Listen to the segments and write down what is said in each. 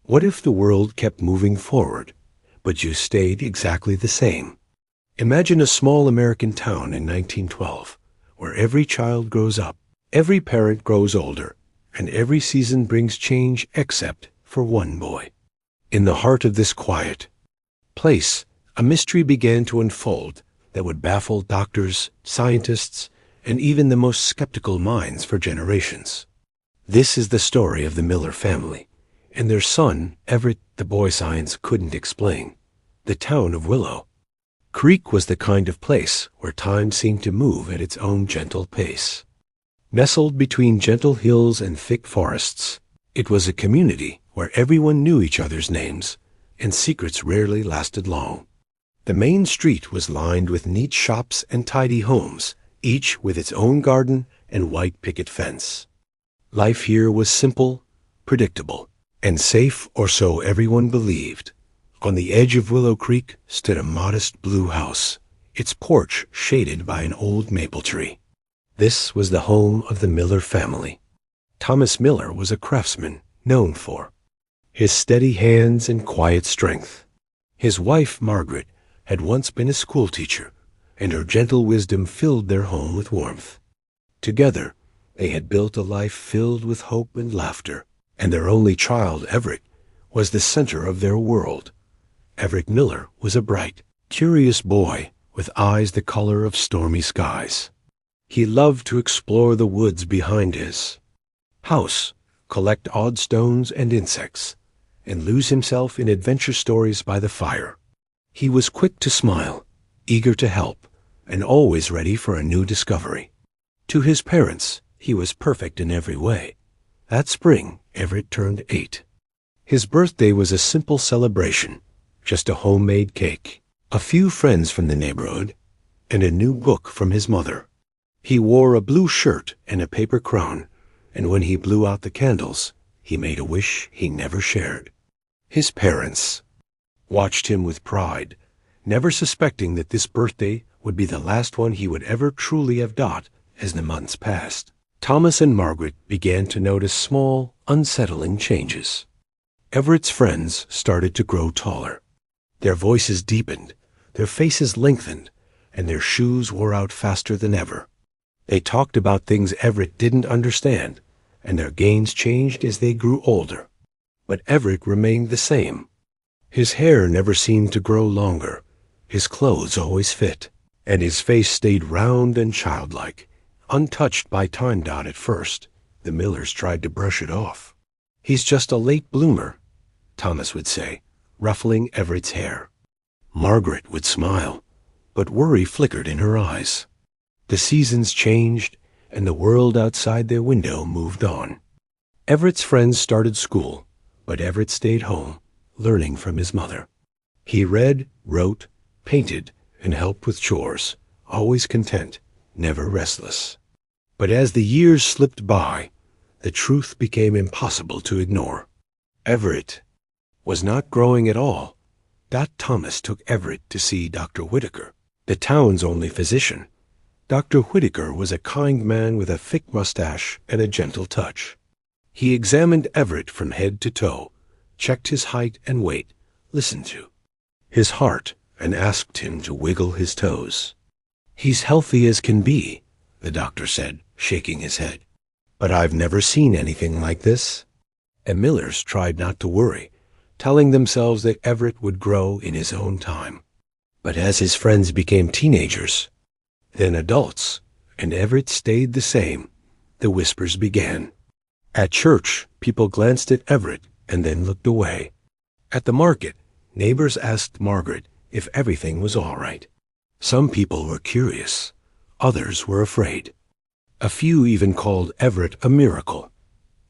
What if the world kept moving forward, but you stayed exactly the same? Imagine a small American town in 1912, where every child grows up, every parent grows older, and every season brings change except for one boy. In the heart of this quiet place, a mystery began to unfold that would baffle doctors, scientists, and even the most skeptical minds for generations. This is the story of the Miller family and their son, Everett, the boy science couldn't explain, the town of Willow Creek was the kind of place where time seemed to move at its own gentle pace. Nestled between gentle hills and thick forests, it was a community where everyone knew each other's names, and secrets rarely lasted long. The main street was lined with neat shops and tidy homes, each with its own garden and white picket fence. Life here was simple, predictable, and safe, or so everyone believed. On the edge of Willow Creek stood a modest blue house, its porch shaded by an old maple tree. This was the home of the Miller family. Thomas Miller was a craftsman known for his steady hands and quiet strength. His wife, Margaret, had once been a schoolteacher, and her gentle wisdom filled their home with warmth. Together, they had built a life filled with hope and laughter, and their only child, Everett, was the center of their world. Everett Miller was a bright, curious boy with eyes the color of stormy skies. He loved to explore the woods behind his house, collect odd stones and insects, and lose himself in adventure stories by the fire. He was quick to smile, eager to help, and always ready for a new discovery. To his parents, he was perfect in every way. That spring, Everett turned 8. His birthday was a simple celebration, just a homemade cake, a few friends from the neighborhood, and a new book from his mother. He wore a blue shirt and a paper crown, and when he blew out the candles, he made a wish he never shared. His parents watched him with pride, never suspecting that this birthday would be the last one he would ever truly have got as the months passed. Thomas and Margaret began to notice small, unsettling changes. Everett's friends started to grow taller. Their voices deepened, their faces lengthened, and their shoes wore out faster than ever. They talked about things Everett didn't understand, and their gains changed as they grew older. But Everett remained the same. His hair never seemed to grow longer, his clothes always fit, and his face stayed round and childlike, untouched by time dot at first. The Millers tried to brush it off. "He's just a late bloomer," Thomas would say, ruffling Everett's hair. Margaret would smile, but worry flickered in her eyes. The seasons changed, and the world outside their window moved on. Everett's friends started school, but Everett stayed home, learning from his mother. He read, wrote, painted, and helped with chores, always content, never restless. But as the years slipped by, the truth became impossible to ignore. Everett was not growing at all. Thomas took Everett to see Dr. Whitaker, the town's only physician. Dr. Whitaker was a kind man with a thick mustache and a gentle touch. He examined Everett from head to toe, checked his height and weight, listened to his heart, and asked him to wiggle his toes. "He's healthy as can be," the doctor said, shaking his head. "But I've never seen anything like this." And Millers tried not to worry, telling themselves that Everett would grow in his own time. But as his friends became teenagers, then adults, and Everett stayed the same, the whispers began. At church, people glanced at Everett and then looked away. At the market, neighbors asked Margaret if everything was all right. Some people were curious, others were afraid. A few even called Everett a miracle.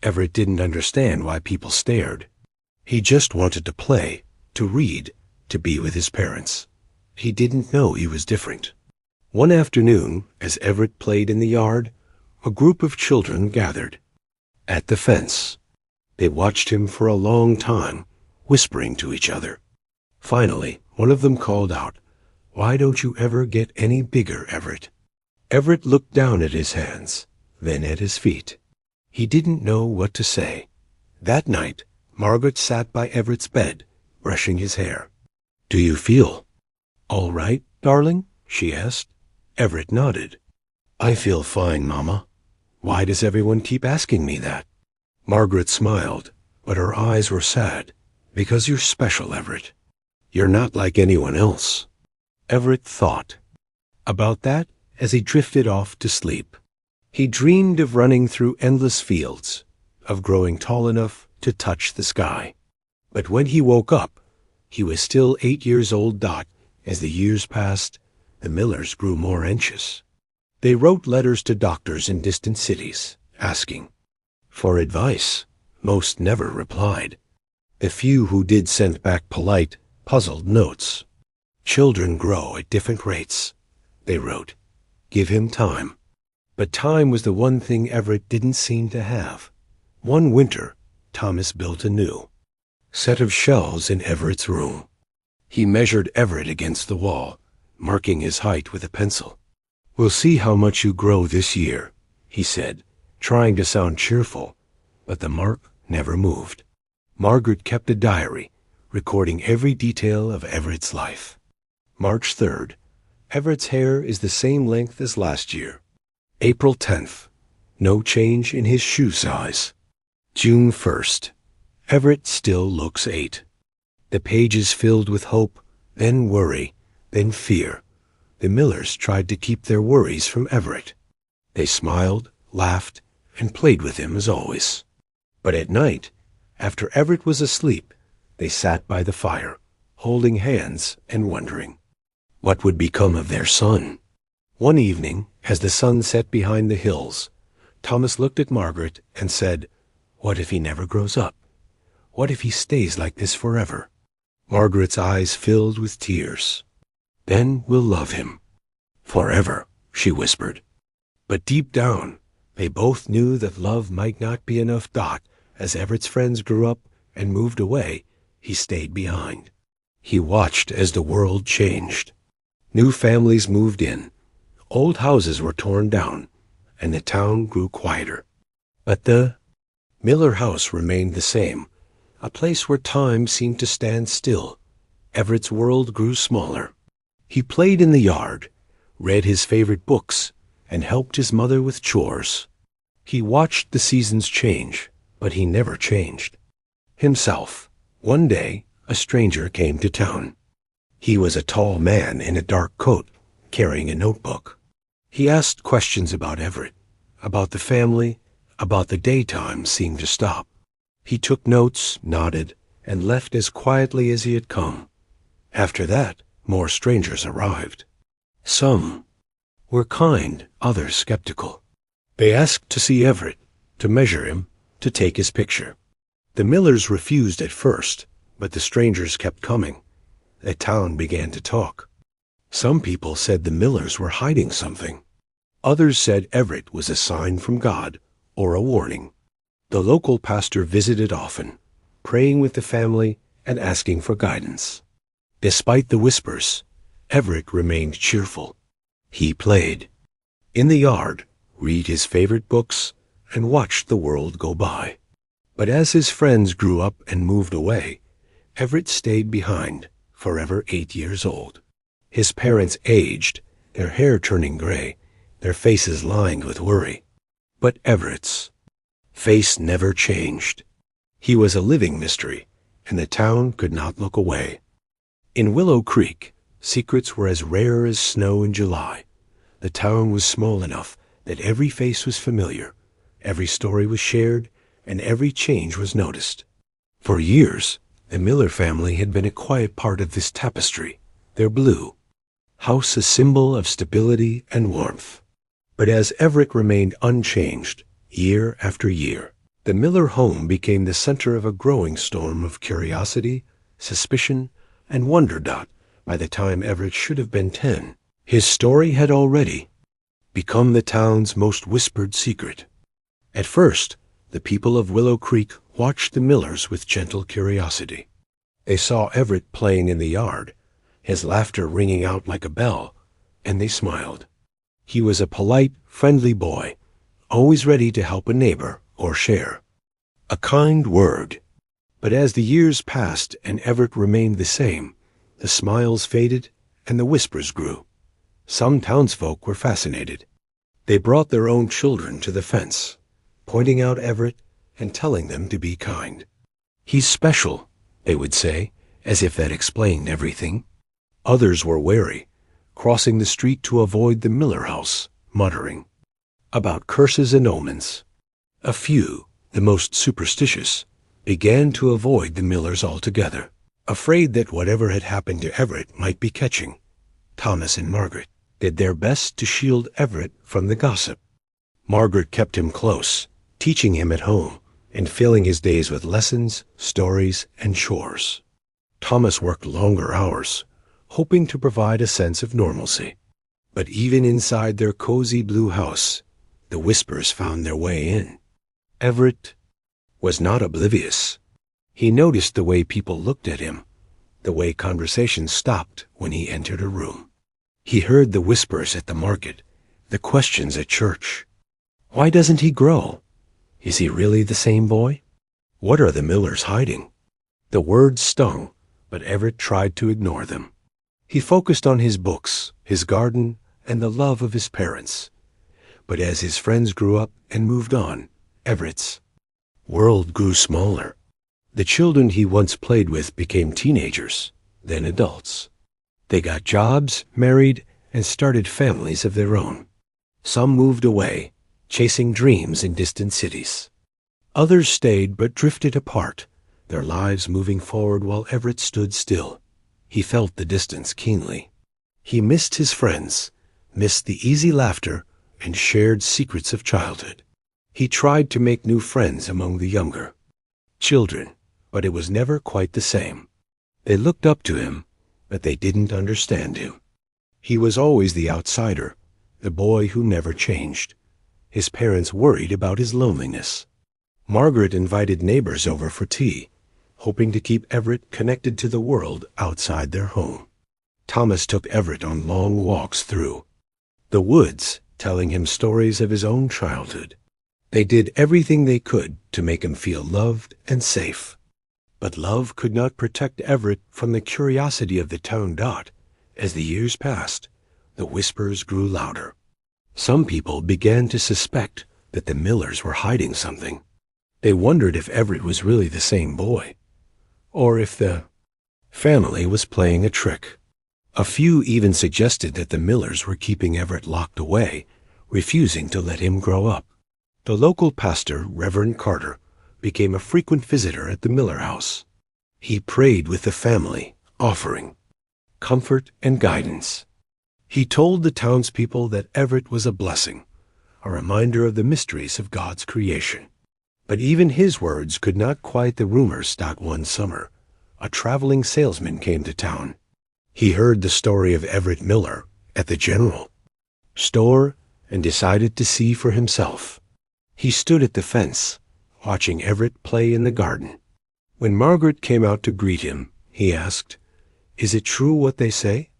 Everett didn't understand why people stared. He just wanted to play, to read, to be with his parents. He didn't know he was different. One afternoon, as Everett played in the yard, a group of children gathered at the fence. They watched him for a long time, whispering to each other. Finally, one of them called out, "Why don't you ever get any bigger, Everett?" Everett looked down at his hands, then at his feet. He didn't know what to say. That night, Margaret sat by Everett's bed, brushing his hair. "Do you feel all right, darling?" she asked. Everett nodded. "I feel fine, Mama. Why does everyone keep asking me that?" Margaret smiled, but her eyes were sad. "Because you're special, Everett. You're not like anyone else." Everett thought about that as he drifted off to sleep. He dreamed of running through endless fields, of growing tall enough to touch the sky. But when he woke up, he was still 8 years old. As the years passed, the Millers grew more anxious. They wrote letters to doctors in distant cities, asking for advice. Most never replied. The few who did sent back polite, puzzled notes. "Children grow at different rates," they wrote. "Give him time." But time was the one thing Everett didn't seem to have. One winter, Thomas built a new set of shelves in Everett's room. He measured Everett against the wall, marking his height with a pencil. "We'll see how much you grow this year," he said, trying to sound cheerful, but the mark never moved. Margaret kept a diary, recording every detail of Everett's life. March 3rd. Everett's hair is the same length as last year. April 10th. No change in his shoe size. June 1st. Everett still looks 8. The pages filled with hope, then worry, then fear. The Millers tried to keep their worries from Everett. They smiled, laughed, and played with him as always. But at night, after Everett was asleep, they sat by the fire, holding hands and wondering what would become of their son. One evening, as the sun set behind the hills, Thomas looked at Margaret and said, "What if he never grows up? What if he stays like this forever?" Margaret's eyes filled with tears. "Then we'll love him forever," she whispered. But deep down, they both knew that love might not be enough. As Everett's friends grew up and moved away, he stayed behind. He watched as the world changed. New families moved in. Old houses were torn down, and the town grew quieter. But the Miller house remained the same, a place where time seemed to stand still. Everett's world grew smaller. He played in the yard, read his favorite books, and helped his mother with chores. He watched the seasons change, but he never changed himself. One day, a stranger came to town. He was a tall man in a dark coat, carrying a notebook. He asked questions about Everett, about the family, about the daytime seemed to stop. He took notes, nodded, and left as quietly as he had come. After that, more strangers arrived. Some were kind, others skeptical. They asked to see Everett, to measure him, to take his picture. The Millers refused at first, but the strangers kept coming. The town began to talk. Some people said the Millers were hiding something. Others said Everett was a sign from God or a warning. The local pastor visited often, praying with the family and asking for guidance. Despite the whispers, Everett remained cheerful. He played in the yard, read his favorite books, and watched the world go by. But as his friends grew up and moved away, Everett stayed behind, forever 8 years old. His parents aged, their hair turning gray, their faces lined with worry. But Everett's face never changed. He was a living mystery, and the town could not look away. In Willow Creek, secrets were as rare as snow in July. The town was small enough that every face was familiar, every story was shared, and every change was noticed. For years, the Miller family had been a quiet part of this tapestry, their blue house a symbol of stability and warmth. But as Everett remained unchanged, year after year, the Miller home became the center of a growing storm of curiosity, suspicion, and wonder. By the time Everett should have been 10, his story had already become the town's most whispered secret. At first, the people of Willow Creek watched the Millers with gentle curiosity. They saw Everett playing in the yard, his laughter ringing out like a bell, and they smiled. He was a polite, friendly boy, always ready to help a neighbor or share a kind word. But as the years passed and Everett remained the same, the smiles faded and the whispers grew. Some townsfolk were fascinated. They brought their own children to the fence, pointing out Everett and telling them to be kind. "He's special," they would say, as if that explained everything. Others were wary, crossing the street to avoid the Miller house, muttering about curses and omens. A few, the most superstitious, began to avoid the Millers altogether, afraid that whatever had happened to Everett might be catching. Thomas and Margaret did their best to shield Everett from the gossip. Margaret kept him close, teaching him at home and filling his days with lessons, stories, and chores. Thomas worked longer hours, hoping to provide a sense of normalcy. But even inside their cozy blue house, the whispers found their way in. Everett was not oblivious. He noticed the way people looked at him, the way conversation stopped when he entered a room. He heard the whispers at the market, the questions at church. Why doesn't he grow? Is he really the same boy? What are the Millers hiding? The words stung, but Everett tried to ignore them. He focused on his books, his garden, and the love of his parents. But as his friends grew up and moved on, Everett's world grew smaller. The children he once played with became teenagers, then adults. They got jobs, married, and started families of their own. Some moved away, chasing dreams in distant cities. Others stayed but drifted apart, their lives moving forward while Everett stood still. He felt the distance keenly. He missed his friends, missed the easy laughter, and shared secrets of childhood. He tried to make new friends among the younger children, but it was never quite the same. They looked up to him, but they didn't understand him. He was always the outsider, the boy who never changed. His parents worried about his loneliness. Margaret invited neighbors over for tea, hoping to keep Everett connected to the world outside their home. Thomas took Everett on long walks through the woods, telling him stories of his own childhood. They did everything they could to make him feel loved and safe. But love could not protect Everett from the curiosity of the town dot. As the years passed, the whispers grew louder. Some people began to suspect that the Millers were hiding something. They wondered if Everett was really the same boy, or if the family was playing a trick. A few even suggested that the Millers were keeping Everett locked away, refusing to let him grow up. The local pastor, Reverend Carter, became a frequent visitor at the Miller house. He prayed with the family, offering comfort and guidance. He told the townspeople that Everett was a blessing, a reminder of the mysteries of God's creation. But even his words could not quiet the rumors that one summer a traveling salesman came to town. He heard the story of Everett Miller at the general store and decided to see for himself. He stood at the fence, watching Everett play in the garden. When Margaret came out to greet him, he asked, "Is it true what they say?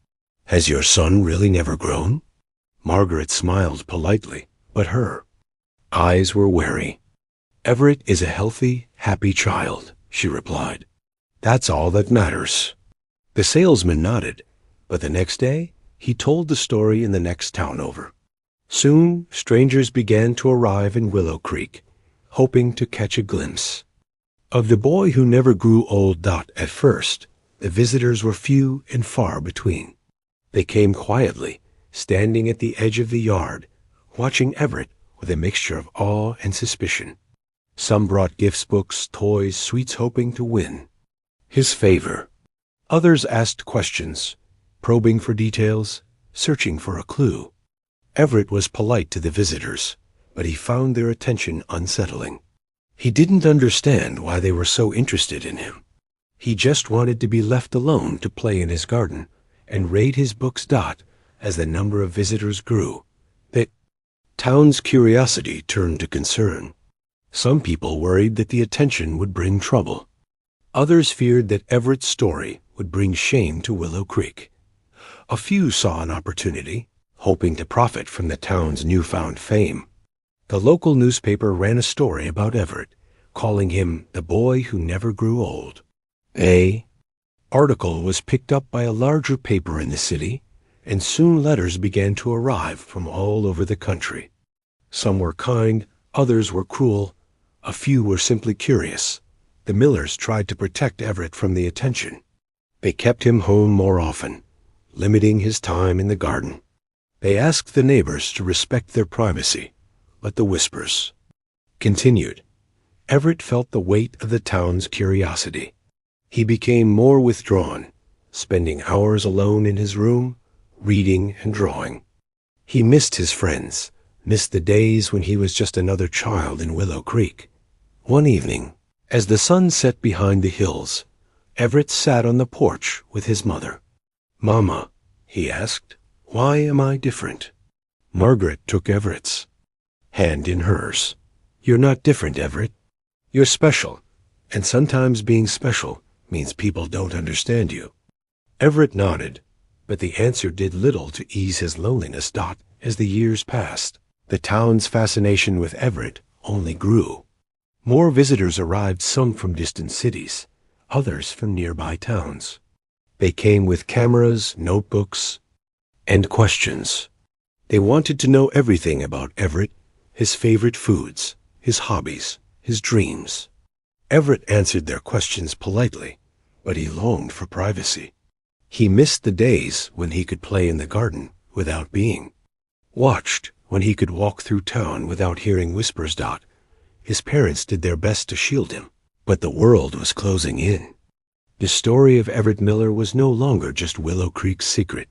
Has your son really never grown?" Margaret smiled politely, but her eyes were wary. "Everett is a healthy, happy child," she replied. "That's all that matters." The salesman nodded, but the next day he told the story in the next town over. Soon, strangers began to arrive in Willow Creek, hoping to catch a glimpse of the boy who never grew old. At first, the visitors were few and far between. They came quietly, standing at the edge of the yard, watching Everett with a mixture of awe and suspicion. Some brought gifts, books, toys, sweets, hoping to win his favor. Others asked questions, probing for details, searching for a clue. Everett was polite to the visitors, but he found their attention unsettling. He didn't understand why they were so interested in him. He just wanted to be left alone to play in his garden and read his books. As the number of visitors grew, the town's curiosity turned to concern. Some people worried that the attention would bring trouble. Others feared that Everett's story would bring shame to Willow Creek. A few saw an opportunity, hoping to profit from the town's newfound fame. The local newspaper ran a story about Everett, calling him the boy who never grew old. A article was picked up by a larger paper in the city, and soon letters began to arrive from all over the country. Some were kind, others were cruel, a few were simply curious. The Millers tried to protect Everett from the attention. They kept him home more often, limiting his time in the garden. They asked the neighbors to respect their privacy, but the whispers continued. Everett felt the weight of the town's curiosity. He became more withdrawn, spending hours alone in his room, reading and drawing. He missed his friends, missed the days when he was just another child in Willow Creek. One evening, as the sun set behind the hills, Everett sat on the porch with his mother. "Mama," he asked, "why am I different?" Margaret took Everett's hand in hers. "You're not different, Everett. You're special, and sometimes being special means people don't understand you." Everett nodded, but the answer did little to ease his loneliness. As the years passed, the town's fascination with Everett only grew. More visitors arrived, some from distant cities, others from nearby towns. They came with cameras, notebooks, and questions. They wanted to know everything about Everett, his favorite foods, his hobbies, his dreams. Everett answered their questions politely, but he longed for privacy. He missed the days when he could play in the garden without being watched, when he could walk through town without hearing whispers. His parents did their best to shield him, but the world was closing in. The story of Everett Miller was no longer just Willow Creek's secret.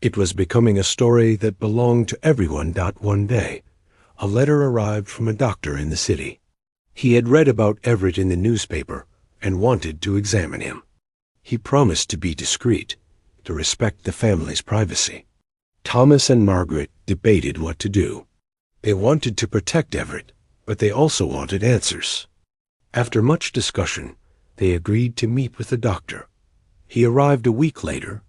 It was becoming a story that belonged to everyone. One day, a letter arrived from a doctor in the city. He had read about Everett in the newspaper and wanted to examine him. He promised to be discreet, to respect the family's privacy. Thomas and Margaret debated what to do. They wanted to protect Everett, but they also wanted answers. After much discussion, they agreed to meet with the doctor. He arrived a week later,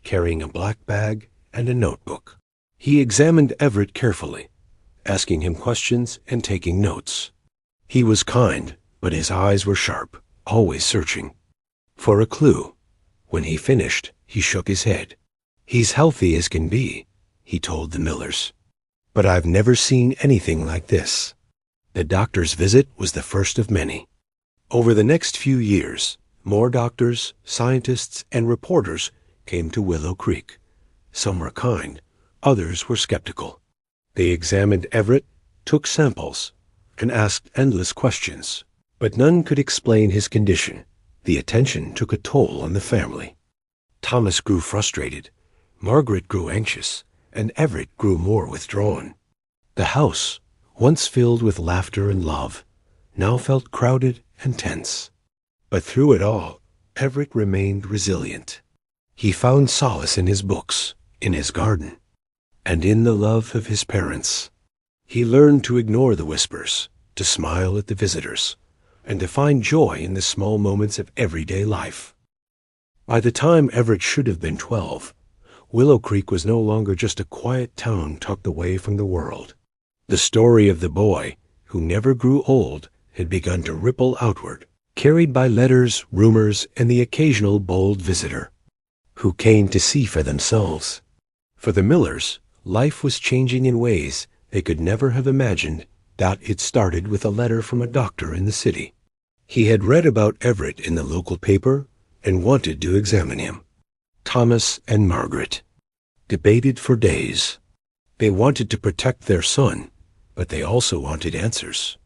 carrying a black bag and a notebook. He examined Everett carefully, asking him questions and taking notes. He was kind, but his eyes were sharp, always searching for a clue. When he finished, he shook his head. "He's healthy as can be," he told the Millers. "But I've never seen anything like this." The doctor's visit was the first of many. Over the next few years, more doctors, scientists, and reporters came to Willow Creek. Some were kind, others were skeptical. They examined Everett, took samples, and asked endless questions, but none could explain his condition. The attention took a toll on the family. Thomas grew frustrated, Margaret grew anxious, and Everett grew more withdrawn. The house, once filled with laughter and love, now felt crowded and tense. But through it all, Everett remained resilient. He found solace in his books, in his garden, and in the love of his parents. He learned to ignore the whispers, to smile at the visitors, and to find joy in the small moments of everyday life. By the time Everett should have been 12, Willow Creek was no longer just a quiet town tucked away from the world. The story of the boy who never grew old had begun to ripple outward, carried by letters, rumors, and the occasional bold visitor who came to see for themselves. For the Millers, life was changing in ways they could never have imagined. It started with a letter from a doctor in the city. He had read about Everett in the local paper and wanted to examine him. Thomas and Margaret debated for days. They wanted to protect their son, but they also wanted answers.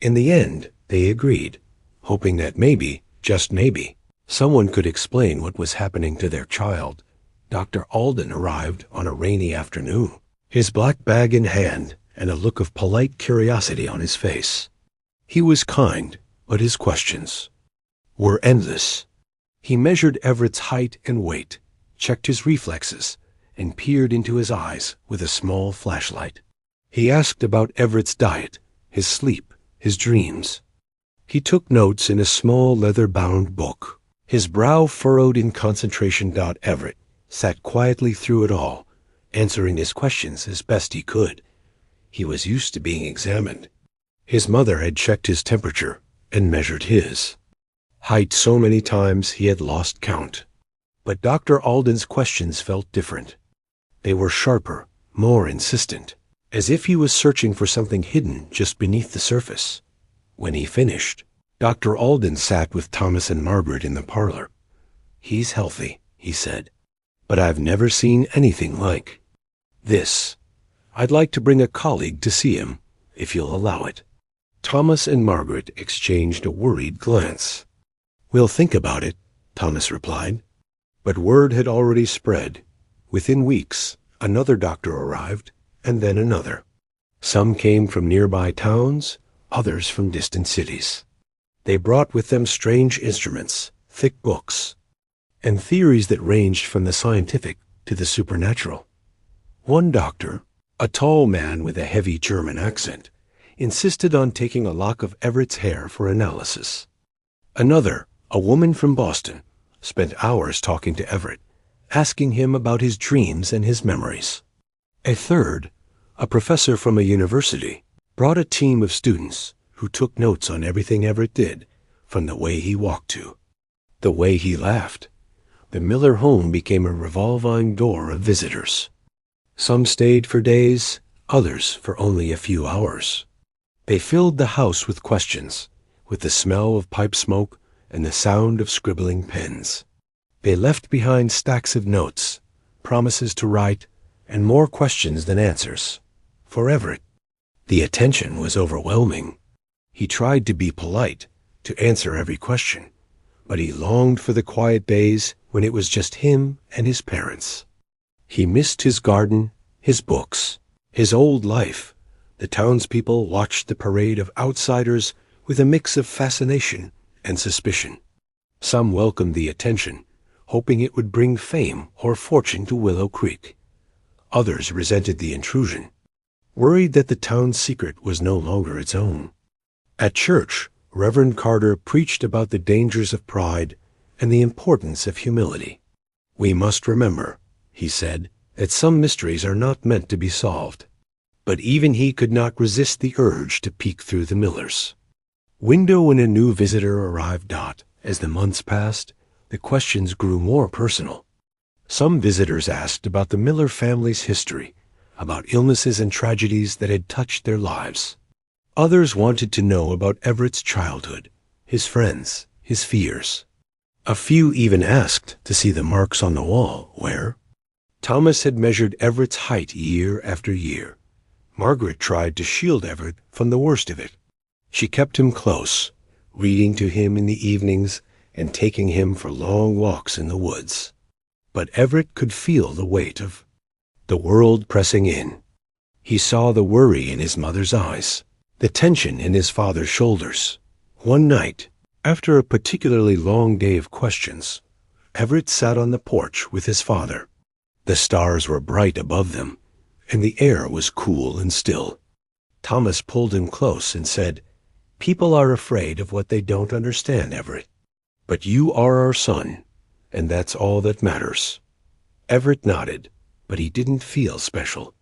In the end, they agreed, hoping that maybe, just maybe, someone could explain what was happening to their child. Dr. Alden arrived on a rainy afternoon, his black bag in hand and a look of polite curiosity on his face. He was kind, but his questions were endless. He measured Everett's height and weight, checked his reflexes, and peered into his eyes with a small flashlight. He asked about Everett's diet, his sleep, his dreams. He took notes in a small leather-bound book, his brow furrowed in concentration. Everett sat quietly through it all, answering his questions as best he could. He was used to being examined. His mother had checked his temperature, and measured his height so many times he had lost count. But Dr. Alden's questions felt different. They were sharper, more insistent, as if he was searching for something hidden just beneath the surface. When he finished, Dr. Alden sat with Thomas and Margaret in the parlor. "He's healthy," he said, "but I've never seen anything like this. I'd like to bring a colleague to see him, if you'll allow it." Thomas and Margaret exchanged a worried glance. "We'll think about it," Thomas replied. But word had already spread. Within weeks, another doctor arrived, and then another. Some came from nearby towns, others from distant cities. They brought with them strange instruments, thick books, and theories that ranged from the scientific to the supernatural. One doctor, a tall man with a heavy German accent, insisted on taking a lock of Everett's hair for analysis. Another, a woman from Boston, spent hours talking to Everett, asking him about his dreams and his memories. A third, a professor from a university, brought a team of students who took notes on everything Everett did, from the way he walked to the way he laughed. The Miller home became a revolving door of visitors. Some stayed for days, others for only a few hours. They filled the house with questions, with the smell of pipe smoke and the sound of scribbling pens. They left behind stacks of notes, promises to write, and more questions than answers. For Everett, the attention was overwhelming. He tried to be polite, to answer every question, but he longed for the quiet days when it was just him and his parents. He missed his garden, his books, his old life. The townspeople watched the parade of outsiders with a mix of fascination and suspicion. Some welcomed the attention, hoping it would bring fame or fortune to Willow Creek. Others resented the intrusion, worried that the town's secret was no longer its own. At church, Reverend Carter preached about the dangers of pride and the importance of humility. "We must remember," he said, "that some mysteries are not meant to be solved." But even he could not resist the urge to peek through the Millers' window when a new visitor arrived. As the months passed, the questions grew more personal. Some visitors asked about the Miller family's history, about illnesses and tragedies that had touched their lives. Others wanted to know about Everett's childhood, his friends, his fears. A few even asked to see the marks on the wall where Thomas had measured Everett's height year after year. Margaret tried to shield Everett from the worst of it. She kept him close, reading to him in the evenings and taking him for long walks in the woods. But Everett could feel the weight of the world pressing in. He saw the worry in his mother's eyes, the tension in his father's shoulders. One night, after a particularly long day of questions, Everett sat on the porch with his father. The stars were bright above them, and the air was cool and still. Thomas pulled him close and said, "People are afraid of what they don't understand, Everett. But you are our son, and that's all that matters." Everett nodded, but he didn't feel special.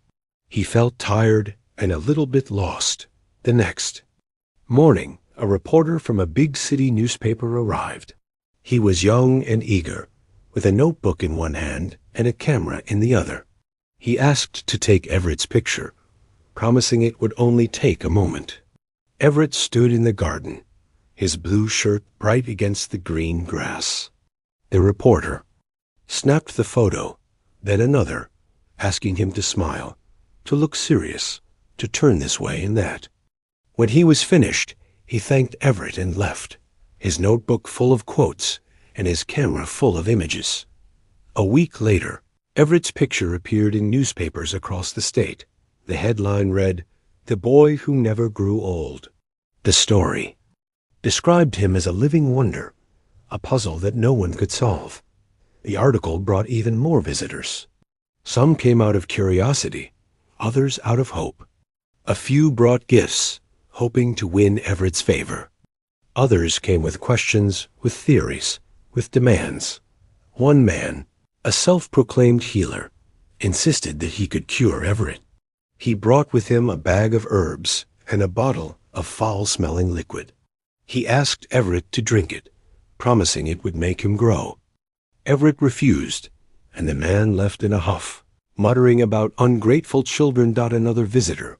He felt tired and a little bit lost. The next morning, a reporter from a big city newspaper arrived. He was young and eager, with a notebook in one hand and a camera in the other. He asked to take Everett's picture, promising it would only take a moment. Everett stood in the garden, his blue shirt bright against the green grass. The reporter snapped the photo, then another, asking him to smile, to look serious, to turn this way and that. When he was finished, he thanked Everett and left, his notebook full of quotes and his camera full of images. A week later, Everett's picture appeared in newspapers across the state. The headline read, "The Boy Who Never Grew Old." The story described him as a living wonder, a puzzle that no one could solve. The article brought even more visitors. Some came out of curiosity, others out of hope. A few brought gifts, hoping to win Everett's favor. Others came with questions, with theories, with demands. One man, a self-proclaimed healer, insisted that he could cure Everett. He brought with him a bag of herbs and a bottle of foul-smelling liquid. He asked Everett to drink it, promising it would make him grow. Everett refused, and the man left in a huff, muttering about ungrateful children. Another visitor,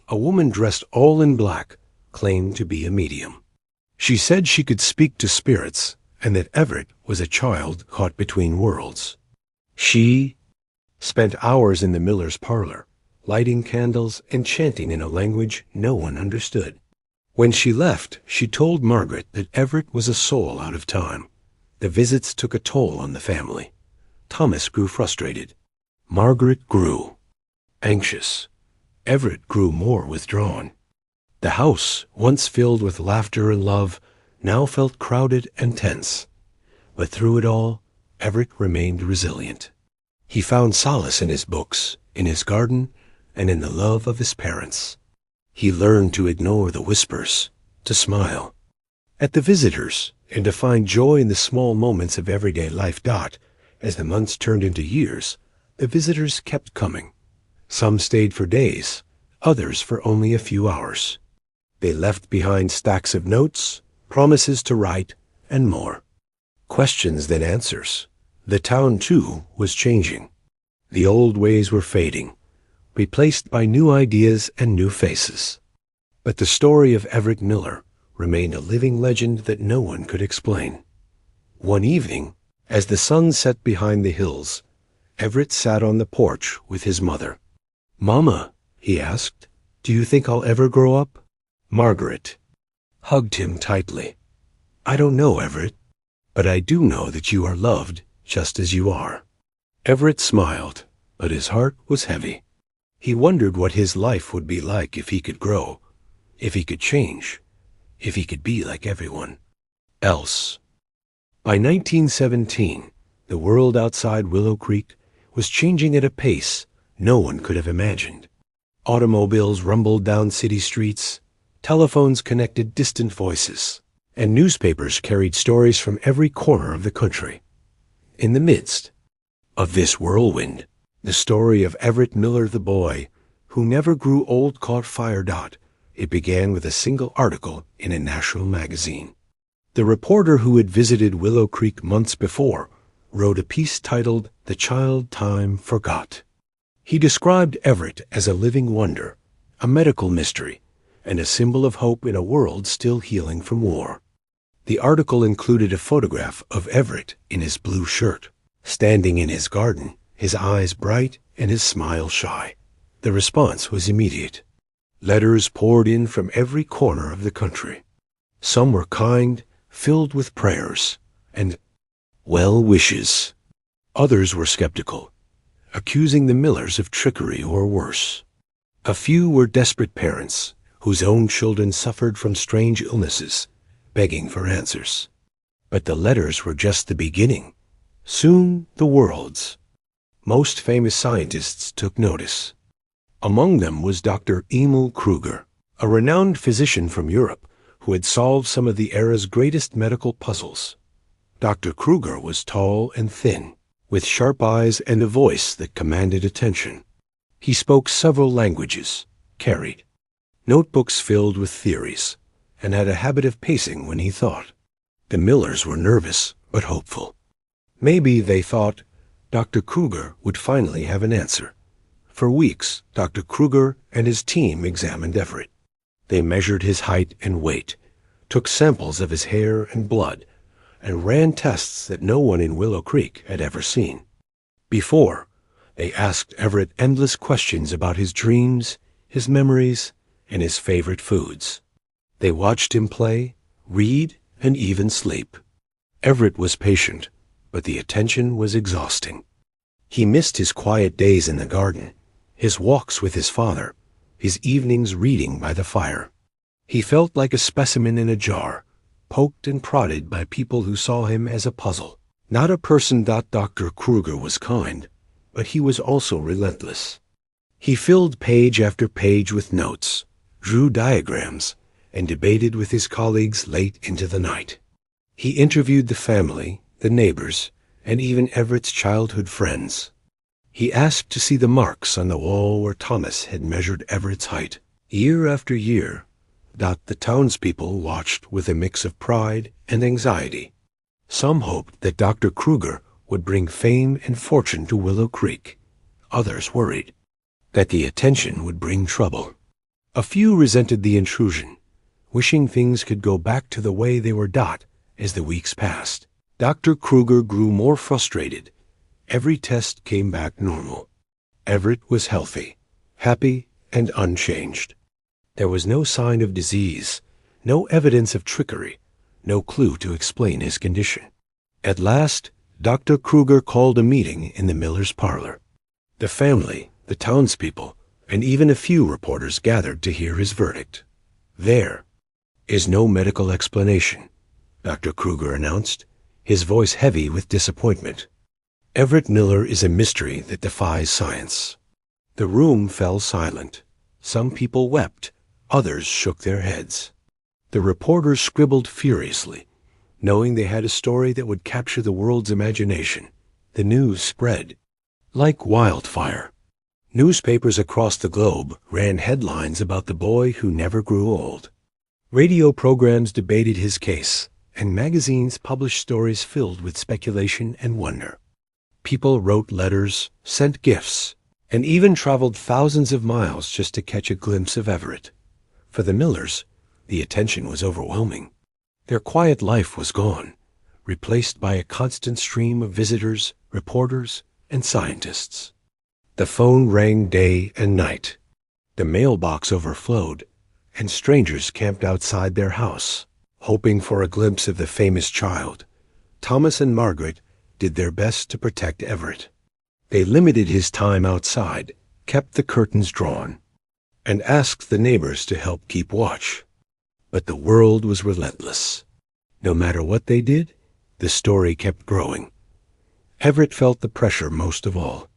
a woman dressed all in black, claimed to be a medium. She said she could speak to spirits and that Everett was a child caught between worlds. She spent hours in the Miller's parlor, lighting candles and chanting in a language no one understood. When she left, she told Margaret that Everett was a soul out of time. The visits took a toll on the family. Thomas grew frustrated. Margaret grew anxious. Everett grew more withdrawn. The house, once filled with laughter and love, now felt crowded and tense. But through it all, Everett remained resilient. He found solace in his books, in his garden, and in the love of his parents. He learned to ignore the whispers, to smile at the visitors, and to find joy in the small moments of everyday life. As the months turned into years, the visitors kept coming. Some stayed for days, others for only a few hours. They left behind stacks of notes, promises to write, and more. Questions then answers. The town, too, was changing. The old ways were fading, replaced by new ideas and new faces. But the story of Everett Miller remained a living legend that no one could explain. One evening, as the sun set behind the hills, Everett sat on the porch with his mother. "Mama," he asked, "do you think I'll ever grow up?" Margaret hugged him tightly. "I don't know, Everett, but I do know that you are loved just as you are." Everett smiled, but his heart was heavy. He wondered what his life would be like if he could grow, if he could change, if he could be like everyone else. By 1917, the world outside Willow Creek was changing at a pace no one could have imagined. Automobiles rumbled down city streets, telephones connected distant voices, and newspapers carried stories from every corner of the country. In the midst of this whirlwind, the story of Everett Miller, the boy who never grew old, caught fire. It began with a single article in a national magazine. The reporter who had visited Willow Creek months before wrote a piece titled "The Child Time Forgot." He described Everett as a living wonder, a medical mystery, and a symbol of hope in a world still healing from war. The article included a photograph of Everett in his blue shirt, standing in his garden, his eyes bright and his smile shy. The response was immediate. Letters poured in from every corner of the country. Some were kind, filled with prayers and well wishes. Others were skeptical, accusing the Millers of trickery or worse. A few were desperate parents whose own children suffered from strange illnesses, begging for answers. But the letters were just the beginning. Soon the world's most famous scientists took notice. Among them was Dr. Emil Kruger, a renowned physician from Europe who had solved some of the era's greatest medical puzzles. Dr. Kruger was tall and thin, with sharp eyes and a voice that commanded attention. He spoke several languages, carried notebooks filled with theories, and had a habit of pacing when he thought. The Millers were nervous but hopeful. Maybe, they thought, Dr. Kruger would finally have an answer. For weeks, Dr. Kruger and his team examined Everett. They measured his height and weight, took samples of his hair and blood, and ran tests that no one in Willow Creek had ever seen. Before, they asked Everett endless questions about his dreams, his memories, and his favorite foods. They watched him play, read, and even sleep. Everett was patient, but the attention was exhausting. He missed his quiet days in the garden, his walks with his father, his evenings reading by the fire. He felt like a specimen in a jar, poked and prodded by people who saw him as a puzzle. Not a person. Dr. Kruger was kind, but he was also relentless. He filled page after page with notes, drew diagrams, and debated with his colleagues late into the night. He interviewed the family, the neighbors, and even Everett's childhood friends. He asked to see the marks on the wall where Thomas had measured Everett's height. Year after year, The townspeople watched with a mix of pride and anxiety. Some hoped that Dr. Kruger would bring fame and fortune to Willow Creek. Others worried that the attention would bring trouble. A few resented the intrusion, wishing things could go back to the way they were. As the weeks passed, Dr. Kruger grew more frustrated. Every test came back normal. Everett was healthy, happy, and unchanged. There was no sign of disease, no evidence of trickery, no clue to explain his condition. At last, Dr. Kruger called a meeting in the Miller's parlor. The family, the townspeople, and even a few reporters gathered to hear his verdict. "There is no medical explanation," Dr. Kruger announced, his voice heavy with disappointment. "Everett Miller is a mystery that defies science." The room fell silent. Some people wept, others shook their heads. The reporters scribbled furiously, knowing they had a story that would capture the world's imagination. The news spread like wildfire. Newspapers across the globe ran headlines about the boy who never grew old. Radio programs debated his case, and magazines published stories filled with speculation and wonder. People wrote letters, sent gifts, and even traveled thousands of miles just to catch a glimpse of Everett. For the Millers, the attention was overwhelming. Their quiet life was gone, replaced by a constant stream of visitors, reporters, and scientists. The phone rang day and night. The mailbox overflowed, and strangers camped outside their house, hoping for a glimpse of the famous child. Thomas and Margaret did their best to protect Everett. They limited his time outside, kept the curtains drawn, and asked the neighbors to help keep watch. But the world was relentless. No matter what they did, the story kept growing. Everett felt the pressure most of all.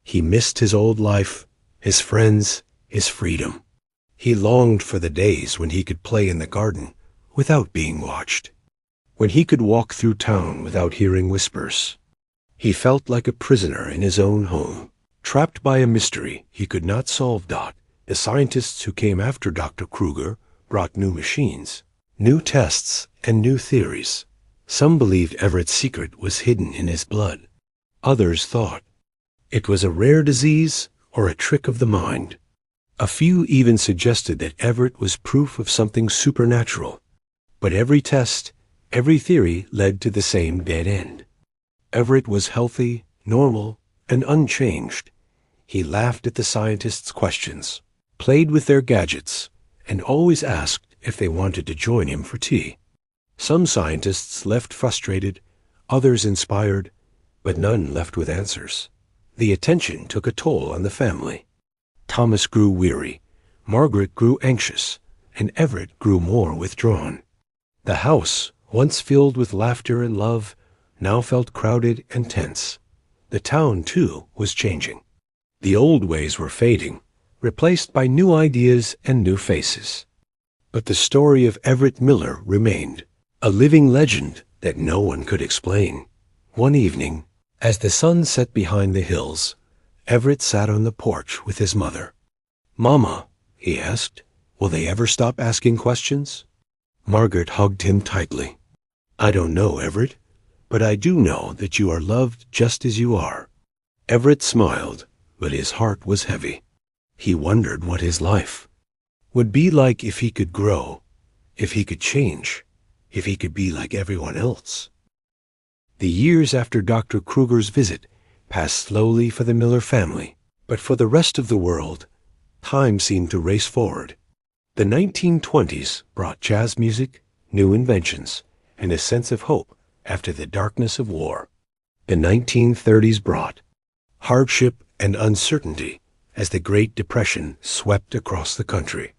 He missed his old life, his friends, his freedom. He longed for the days when he could play in the garden without being watched, when he could walk through town without hearing whispers. He felt like a prisoner in his own home, trapped by a mystery he could not solve. The scientists who came after Dr. Kruger brought new machines, new tests, and new theories. Some believed Everett's secret was hidden in his blood. Others thought it was a rare disease or a trick of the mind. A few even suggested that Everett was proof of something supernatural. But every test, every theory led to the same dead end. Everett was healthy, normal, and unchanged. He laughed at the scientists' questions, played with their gadgets, and always asked if they wanted to join him for tea. Some scientists left frustrated, others inspired, but none left with answers. The attention took a toll on the family. Thomas grew weary, Margaret grew anxious, and Everett grew more withdrawn. The house, once filled with laughter and love, now felt crowded and tense. The town, too, was changing. The old ways were fading, replaced by new ideas and new faces. But the story of Everett Miller remained, a living legend that no one could explain. One evening, as the sun set behind the hills, Everett sat on the porch with his mother. "Mama," he asked, "will they ever stop asking questions?" Margaret hugged him tightly. "I don't know, Everett, but I do know that you are loved just as you are." Everett smiled, but his heart was heavy. He wondered what his life would be like if he could grow, if he could change, if he could be like everyone else. The years after Dr. Kruger's visit passed slowly for the Miller family, but for the rest of the world, time seemed to race forward. The 1920s brought jazz music, new inventions, and a sense of hope after the darkness of war. The 1930s brought hardship and uncertainty as the Great Depression swept across the country.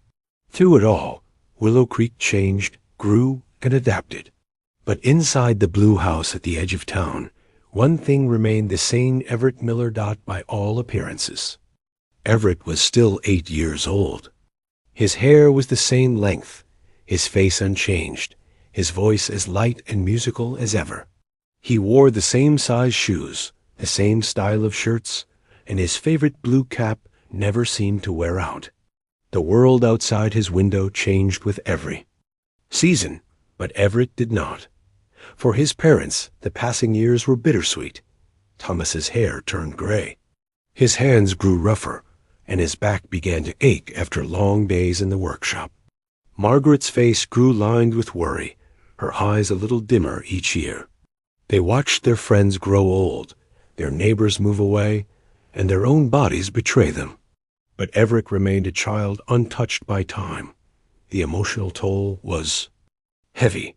Through it all, Willow Creek changed, grew, and adapted. But inside the blue house at the edge of town, one thing remained the same Everett Miller. By all appearances. Everett was still 8 years old. His hair was the same length, his face unchanged, his voice as light and musical as ever. He wore the same size shoes, the same style of shirts, and his favorite blue cap never seemed to wear out. The world outside his window changed with every season, but Everett did not. For his parents, the passing years were bittersweet. Thomas's hair turned gray. His hands grew rougher, and his back began to ache after long days in the workshop. Margaret's face grew lined with worry, her eyes a little dimmer each year. They watched their friends grow old, their neighbors move away, and their own bodies betray them. But Everett remained a child untouched by time. The emotional toll was heavy.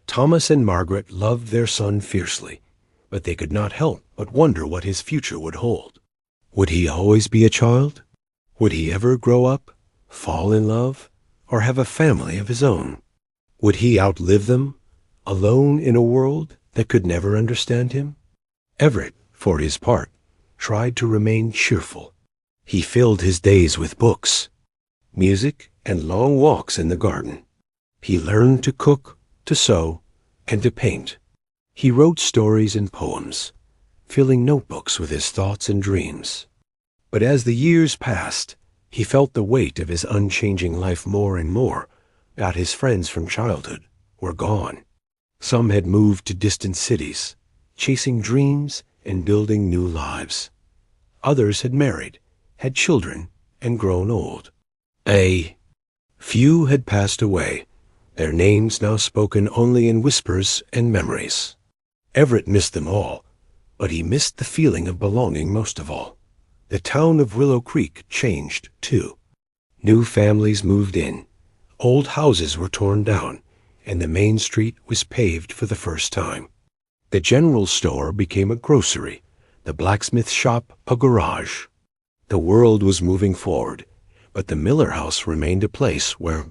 Thomas and Margaret loved their son fiercely, but they could not help but wonder what his future would hold. Would he always be a child? Would he ever grow up, fall in love, or have a family of his own? Would he outlive them, alone in a world that could never understand him? Everett, for his part, tried to remain cheerful. He filled his days with books, music, and long walks in the garden. He learned to cook, to sew, and to paint. He wrote stories and poems, filling notebooks with his thoughts and dreams. But as the years passed, he felt the weight of his unchanging life more and more. That his friends from childhood were gone. Some had moved to distant cities, chasing dreams and building new lives. Others had married, had children, and grown old. A few had passed away, their names now spoken only in whispers and memories. Everett missed them all, but he missed the feeling of belonging most of all. The town of Willow Creek changed, too. New families moved in, old houses were torn down, and the main street was paved for the first time. The general store became a grocery, the blacksmith shop a garage. The world was moving forward, but the Miller house remained a place where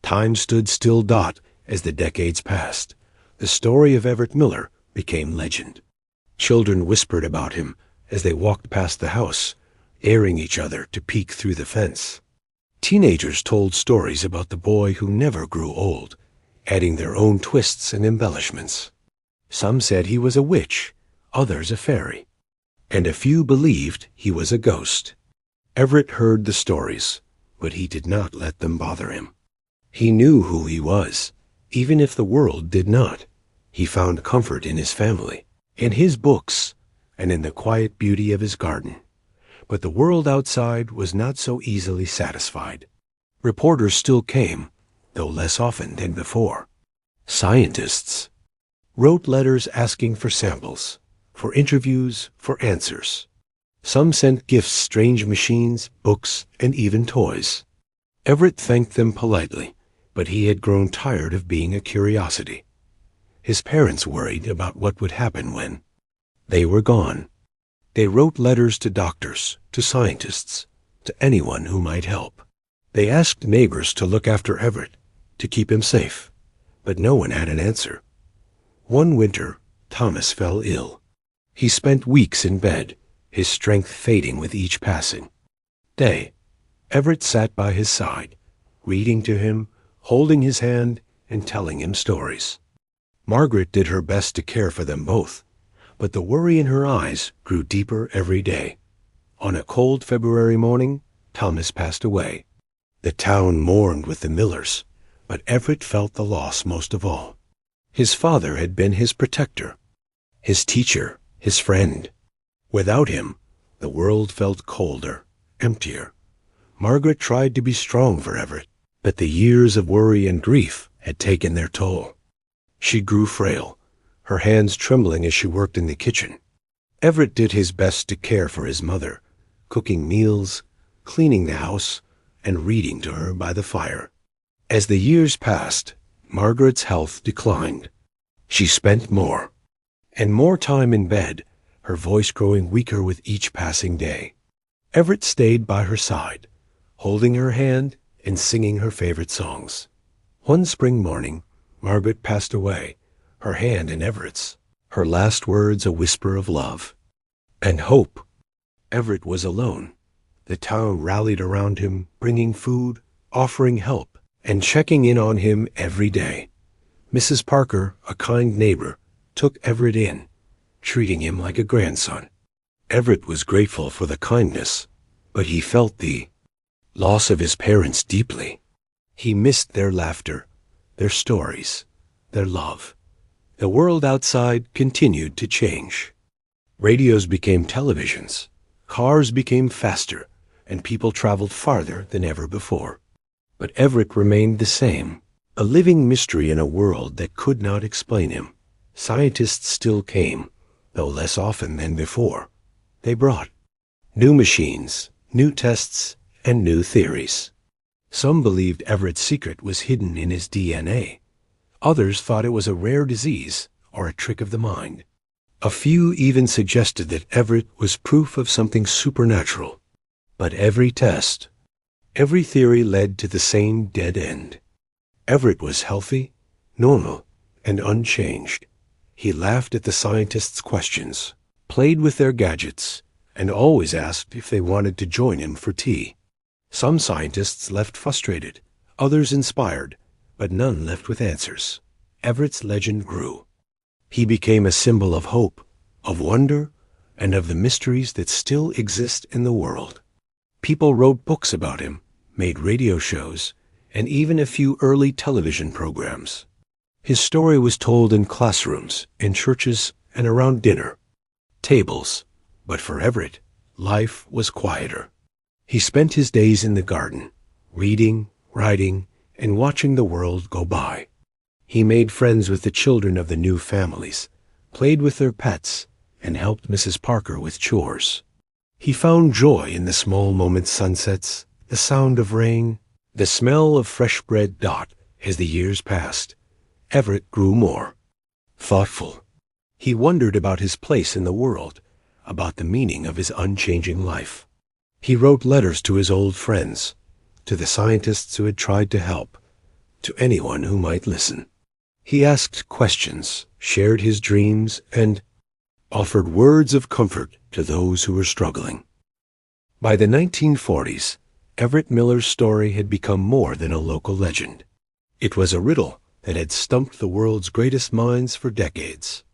time stood still. As the decades passed, the story of Everett Miller became legend. Children whispered about him as they walked past the house, daring each other to peek through the fence. Teenagers told stories about the boy who never grew old, adding their own twists and embellishments. Some said he was a witch, others a fairy, and a few believed he was a ghost. Everett heard the stories, but he did not let them bother him. He knew who he was, even if the world did not. He found comfort in his family, in his books, and in the quiet beauty of his garden. But the world outside was not so easily satisfied. Reporters still came, though less often than before. Scientists wrote letters asking for samples, for interviews, for answers. Some sent gifts, strange machines, books, and even toys. Everett thanked them politely, but he had grown tired of being a curiosity. His parents worried about what would happen when they were gone. They wrote letters to doctors, to scientists, to anyone who might help. They asked neighbors to look after Everett, to keep him safe, but no one had an answer. One winter, Thomas fell ill. He spent weeks in bed, his strength fading with each passing day. Everett sat by his side, reading to him, holding his hand, and telling him stories. Margaret did her best to care for them both, but the worry in her eyes grew deeper every day. On a cold February morning, Thomas passed away. The town mourned with the Millers, but Everett felt the loss most of all. His father had been his protector, his teacher, his friend. Without him, the world felt colder, emptier. Margaret tried to be strong for Everett, but the years of worry and grief had taken their toll. She grew frail, her hands trembling as she worked in the kitchen. Everett did his best to care for his mother, cooking meals, cleaning the house, and reading to her by the fire. As the years passed, Margaret's health declined. She spent more time in bed, her voice growing weaker with each passing day. Everett stayed by her side, holding her hand and singing her favorite songs. One spring morning, Margaret passed away, her hand in Everett's, her last words a whisper of love and hope. Everett was alone. The town rallied around him, bringing food, offering help, and checking in on him every day. Mrs. Parker, a kind neighbor, took Everett in, treating him like a grandson. Everett was grateful for the kindness, but he felt the loss of his parents deeply. He missed their laughter, their stories, their love. The world outside continued to change. Radios became televisions, cars became faster, and people traveled farther than ever before. But Everett remained the same, a living mystery in a world that could not explain him. Scientists still came, though less often than before. They brought new machines, new tests, and new theories. Some believed Everett's secret was hidden in his DNA. Others thought it was a rare disease or a trick of the mind. A few even suggested that Everett was proof of something supernatural. But every test, every theory led to the same dead end. Everett was healthy, normal, and unchanged. He laughed at the scientists' questions, played with their gadgets, and always asked if they wanted to join him for tea. Some scientists left frustrated, others inspired, but none left with answers. Everett's legend grew. He became a symbol of hope, of wonder, and of the mysteries that still exist in the world. People wrote books about him, made radio shows, and even a few early television programs. His story was told in classrooms, in churches, and around dinner tables. But for Everett, life was quieter. He spent his days in the garden, reading, writing, and watching the world go by. He made friends with the children of the new families, played with their pets, and helped Mrs. Parker with chores. He found joy in the small moments, sunsets, the sound of rain, the smell of fresh bread. As the years passed, Everett grew more thoughtful. He wondered about his place in the world, about the meaning of his unchanging life. He wrote letters to his old friends, to the scientists who had tried to help, to anyone who might listen. He asked questions, shared his dreams, and offered words of comfort to those who were struggling. By the 1940s, Everett Miller's story had become more than a local legend. It was a riddle that had stumped the world's greatest minds for decades.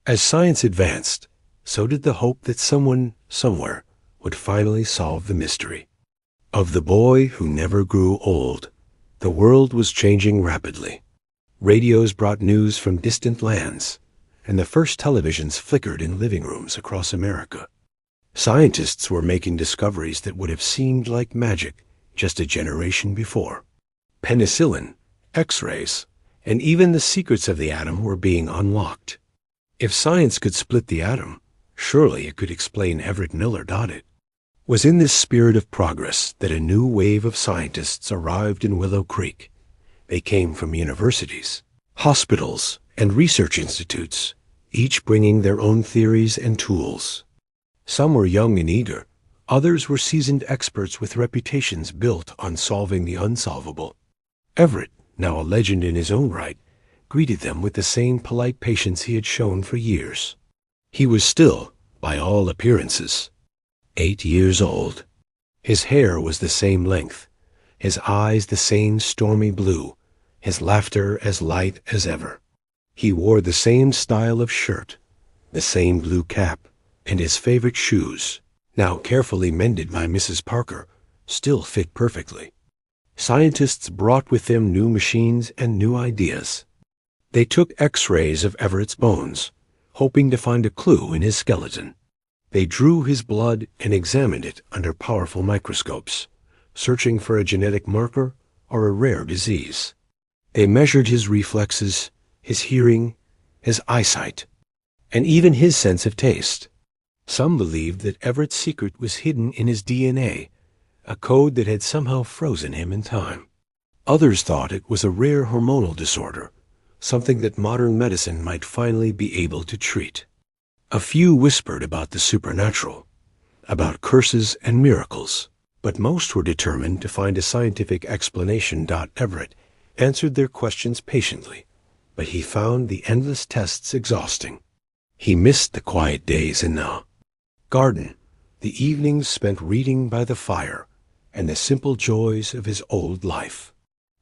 As science advanced, so did the hope that someone, somewhere, would finally solve the mystery. Of the boy who never grew old, the world was changing rapidly. Radios brought news from distant lands, and the first televisions flickered in living rooms across America. Scientists were making discoveries that would have seemed like magic just a generation before. Penicillin, X-rays, and even the secrets of the atom were being unlocked. If science could split the atom, surely it could explain Everett Miller. It was in this spirit of progress that a new wave of scientists arrived in Willow Creek. They came from universities, hospitals, and research institutes, each bringing their own theories and tools. Some were young and eager, others were seasoned experts with reputations built on solving the unsolvable. Everett, now a legend in his own right, greeted them with the same polite patience he had shown for years. He was still, by all appearances, 8 years old. His hair was the same length, his eyes the same stormy blue, his laughter as light as ever. He wore the same style of shirt, the same blue cap, and his favorite shoes, now carefully mended by Mrs. Parker, still fit perfectly. Scientists brought with them new machines and new ideas. They took X-rays of Everett's bones, hoping to find a clue in his skeleton. They drew his blood and examined it under powerful microscopes, searching for a genetic marker or a rare disease. They measured his reflexes, his hearing, his eyesight, and even his sense of taste. Some believed that Everett's secret was hidden in his DNA, a code that had somehow frozen him in time. Others thought it was a rare hormonal disorder, something that modern medicine might finally be able to treat. A few whispered about the supernatural, about curses and miracles, but most were determined to find a scientific explanation. Everett answered their questions patiently, but he found the endless tests exhausting. He missed the quiet days in the garden, the evenings spent reading by the fire, and the simple joys of his old life.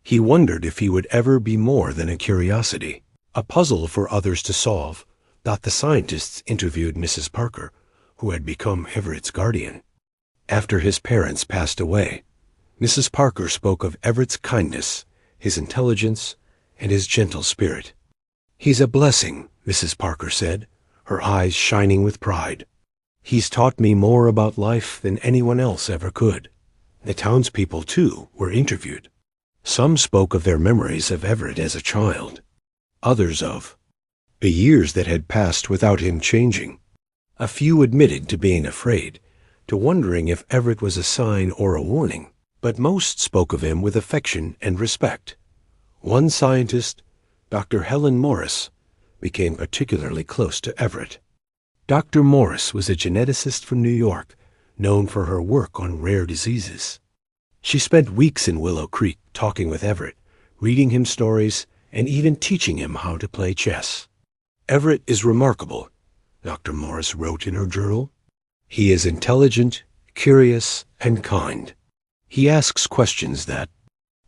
He wondered if he would ever be more than a curiosity, a puzzle for others to solve. The scientists interviewed Mrs. Parker, who had become Everett's guardian. After his parents passed away, Mrs. Parker spoke of Everett's kindness, his intelligence, and his gentle spirit. "He's a blessing," Mrs. Parker said, her eyes shining with pride. "He's taught me more about life than anyone else ever could." The townspeople, too, were interviewed. Some spoke of their memories of Everett as a child, others of the years that had passed without him changing. A few admitted to being afraid, to wondering if Everett was a sign or a warning, but most spoke of him with affection and respect. One scientist, Dr. Helen Morris, became particularly close to Everett. Dr. Morris was a geneticist from New York, known for her work on rare diseases. She spent weeks in Willow Creek talking with Everett, reading him stories, and even teaching him how to play chess. "Everett is remarkable," Dr. Morris wrote in her journal. "He is intelligent, curious, and kind. He asks questions that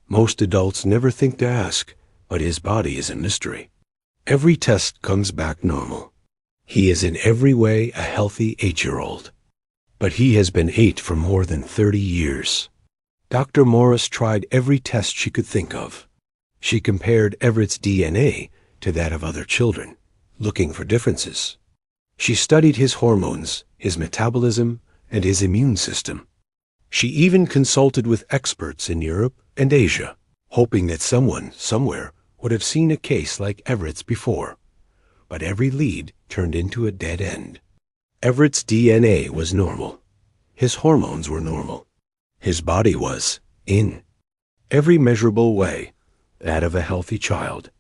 most adults never think to ask, but his body is a mystery. Every test comes back normal. He is in every way a healthy 8-year-old. But he has been 8 for more than 30 years. Dr. Morris tried every test she could think of. She compared Everett's DNA to that of other children, looking for differences. She studied his hormones, his metabolism, and his immune system. She even consulted with experts in Europe and Asia, hoping that someone, somewhere, would have seen a case like Everett's before. But every lead turned into a dead end. Everett's DNA was normal. His hormones were normal. His body was in every measurable way that of a healthy child.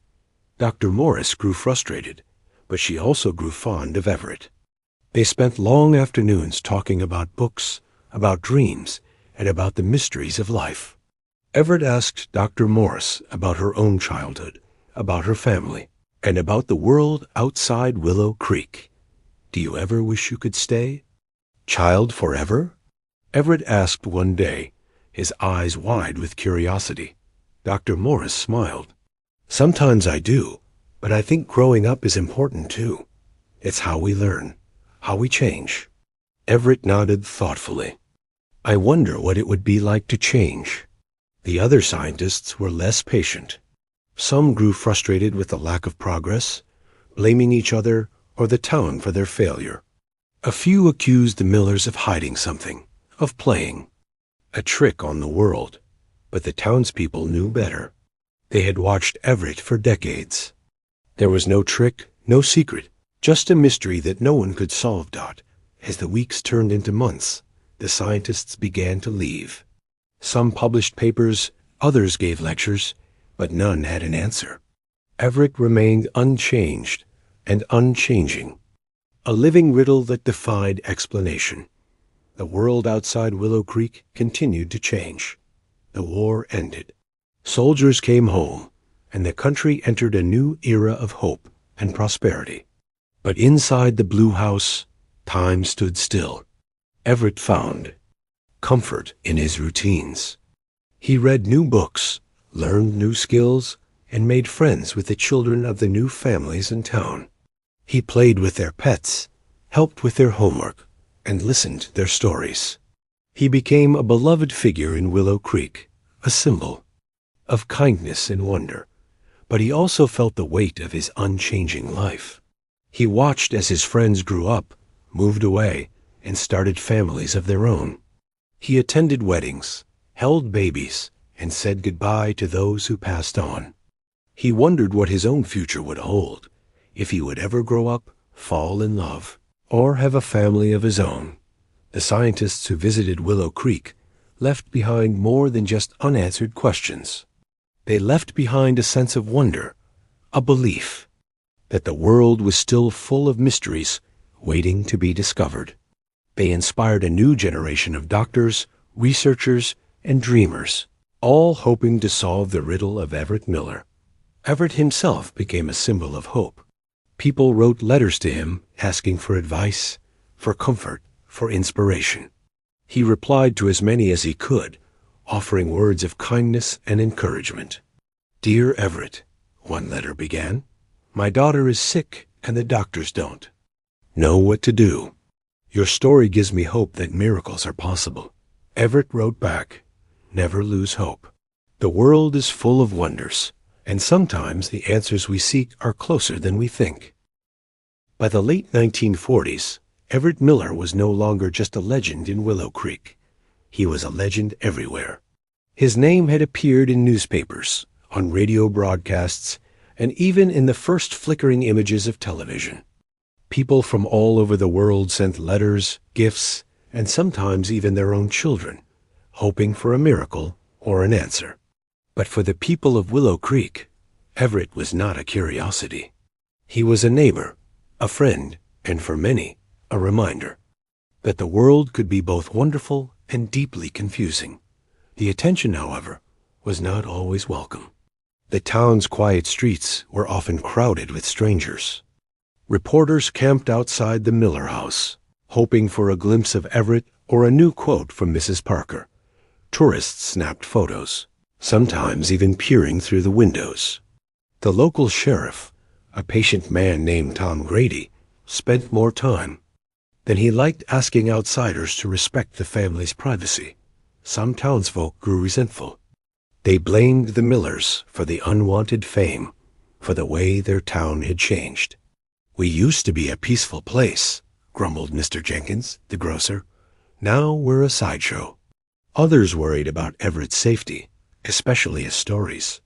Dr. Morris grew frustrated, but she also grew fond of Everett. They spent long afternoons talking about books, about dreams, and about the mysteries of life. Everett asked Dr. Morris about her own childhood, about her family, and about the world outside Willow Creek. "Do you ever wish you could stay? Child forever?" Everett asked one day, his eyes wide with curiosity. Dr. Morris smiled. "Sometimes I do, but I think growing up is important too. It's how we learn, how we change." Everett nodded thoughtfully. "I wonder what it would be like to change." The other scientists were less patient. Some grew frustrated with the lack of progress, blaming each other or the town for their failure. A few accused the Millers of hiding something, of playing a trick on the world, but the townspeople knew better. They had watched Everett for decades. There was no trick, no secret, just a mystery that no one could solve. As the weeks turned into months, the scientists began to leave. Some published papers, others gave lectures, but none had an answer. Everett remained unchanged and unchanging, a living riddle that defied explanation. The world outside Willow Creek continued to change. The war ended. Soldiers came home, and the country entered a new era of hope and prosperity. But inside the blue house, time stood still. Everett found comfort in his routines. He read new books, learned new skills, and made friends with the children of the new families in town. He played with their pets, helped with their homework, and listened to their stories. He became a beloved figure in Willow Creek, a symbol of kindness and wonder, but he also felt the weight of his unchanging life. He watched as his friends grew up, moved away, and started families of their own. He attended weddings, held babies, and said goodbye to those who passed on. He wondered what his own future would hold, if he would ever grow up, fall in love, or have a family of his own. The scientists who visited Willow Creek left behind more than just unanswered questions. They left behind a sense of wonder, a belief that the world was still full of mysteries waiting to be discovered. They inspired a new generation of doctors, researchers, and dreamers, all hoping to solve the riddle of Everett Miller. Everett himself became a symbol of hope. People wrote letters to him asking for advice, for comfort, for inspiration. He replied to as many as he could, offering words of kindness and encouragement. "Dear Everett," one letter began, "my daughter is sick and the doctors don't know what to do. Your story gives me hope that miracles are possible." Everett wrote back, never lose hope. The world is full of wonders, and sometimes the answers we seek are closer than we think. By the late 1940s, Everett Miller was no longer just a legend in Willow Creek. He was a legend everywhere. His name had appeared in newspapers, on radio broadcasts, and even in the first flickering images of television. People from all over the world sent letters, gifts, and sometimes even their own children, hoping for a miracle or an answer. But for the people of Willow Creek, Everett was not a curiosity. He was a neighbor, a friend, and for many, a reminder that the world could be both wonderful and deeply confusing. The attention, however, was not always welcome. The town's quiet streets were often crowded with strangers. Reporters camped outside the Miller house, hoping for a glimpse of Everett or a new quote from Mrs. Parker. Tourists snapped photos, sometimes even peering through the windows. The local sheriff, a patient man named Tom Grady, spent more time. Then he liked asking outsiders to respect the family's privacy. Some townsfolk grew resentful. They blamed the Millers for the unwanted fame, for the way their town had changed. "We used to be a peaceful place," grumbled Mr. Jenkins, the grocer. "Now we're a sideshow." Others worried about Everett's safety, especially his stories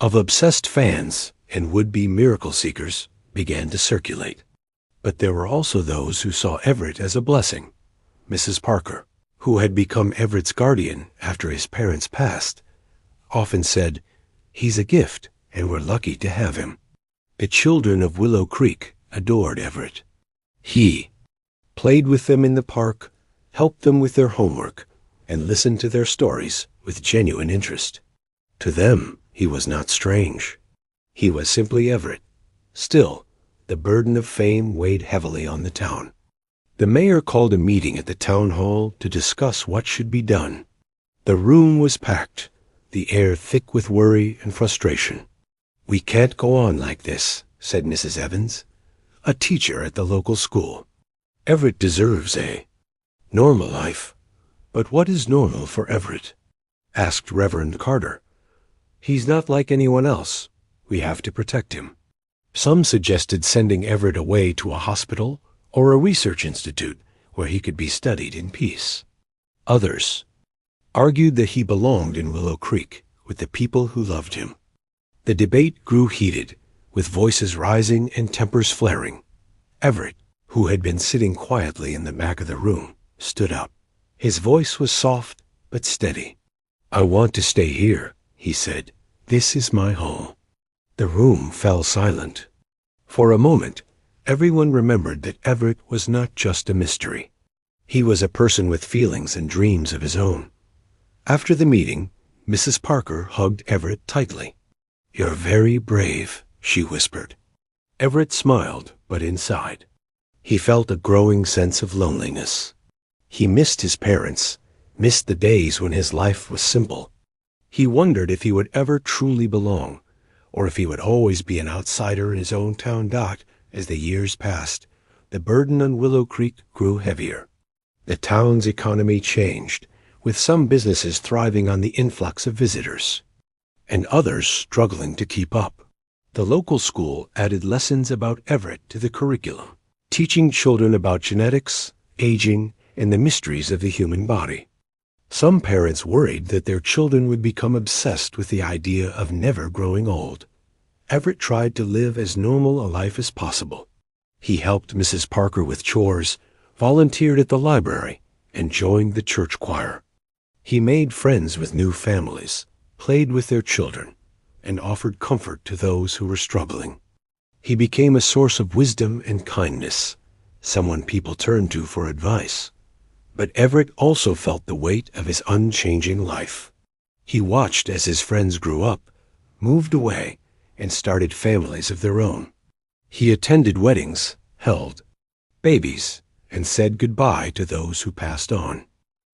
of obsessed fans and would-be miracle seekers began to circulate. But there were also those who saw Everett as a blessing. Mrs. Parker, who had become Everett's guardian after his parents passed, often said, "He's a gift, and we're lucky to have him." The children of Willow Creek adored Everett. He played with them in the park, helped them with their homework, and listened to their stories with genuine interest. To them, he was not strange. He was simply Everett. Still, the burden of fame weighed heavily on the town. The mayor called a meeting at the town hall to discuss what should be done. The room was packed, the air thick with worry and frustration. "We can't go on like this," said Mrs. Evans, a teacher at the local school. "Everett deserves a normal life." "But what is normal for Everett?" asked Reverend Carter. "He's not like anyone else. We have to protect him." Some suggested sending Everett away to a hospital or a research institute where he could be studied in peace. Others argued that he belonged in Willow Creek with the people who loved him. The debate grew heated, with voices rising and tempers flaring. Everett, who had been sitting quietly in the back of the room, stood up. His voice was soft but steady. "I want to stay here," he said. "This is my home." The room fell silent. For a moment, everyone remembered that Everett was not just a mystery. He was a person with feelings and dreams of his own. After the meeting, Mrs. Parker hugged Everett tightly. "You're very brave," she whispered. Everett smiled, but inside, he felt a growing sense of loneliness. He missed his parents, missed the days when his life was simple. He wondered if he would ever truly belong, or if he would always be an outsider in his own town. As the years passed, the burden on Willow Creek grew heavier. The town's economy changed, with some businesses thriving on the influx of visitors, and others struggling to keep up. The local school added lessons about Everett to the curriculum, teaching children about genetics, aging, and the mysteries of the human body. Some parents worried that their children would become obsessed with the idea of never growing old. Everett tried to live as normal a life as possible. He helped Mrs. Parker with chores, volunteered at the library, and joined the church choir. He made friends with new families, played with their children, and offered comfort to those who were struggling. He became a source of wisdom and kindness, someone people turned to for advice. But Everett also felt the weight of his unchanging life. He watched as his friends grew up, moved away, and started families of their own. He attended weddings, held babies, and said goodbye to those who passed on.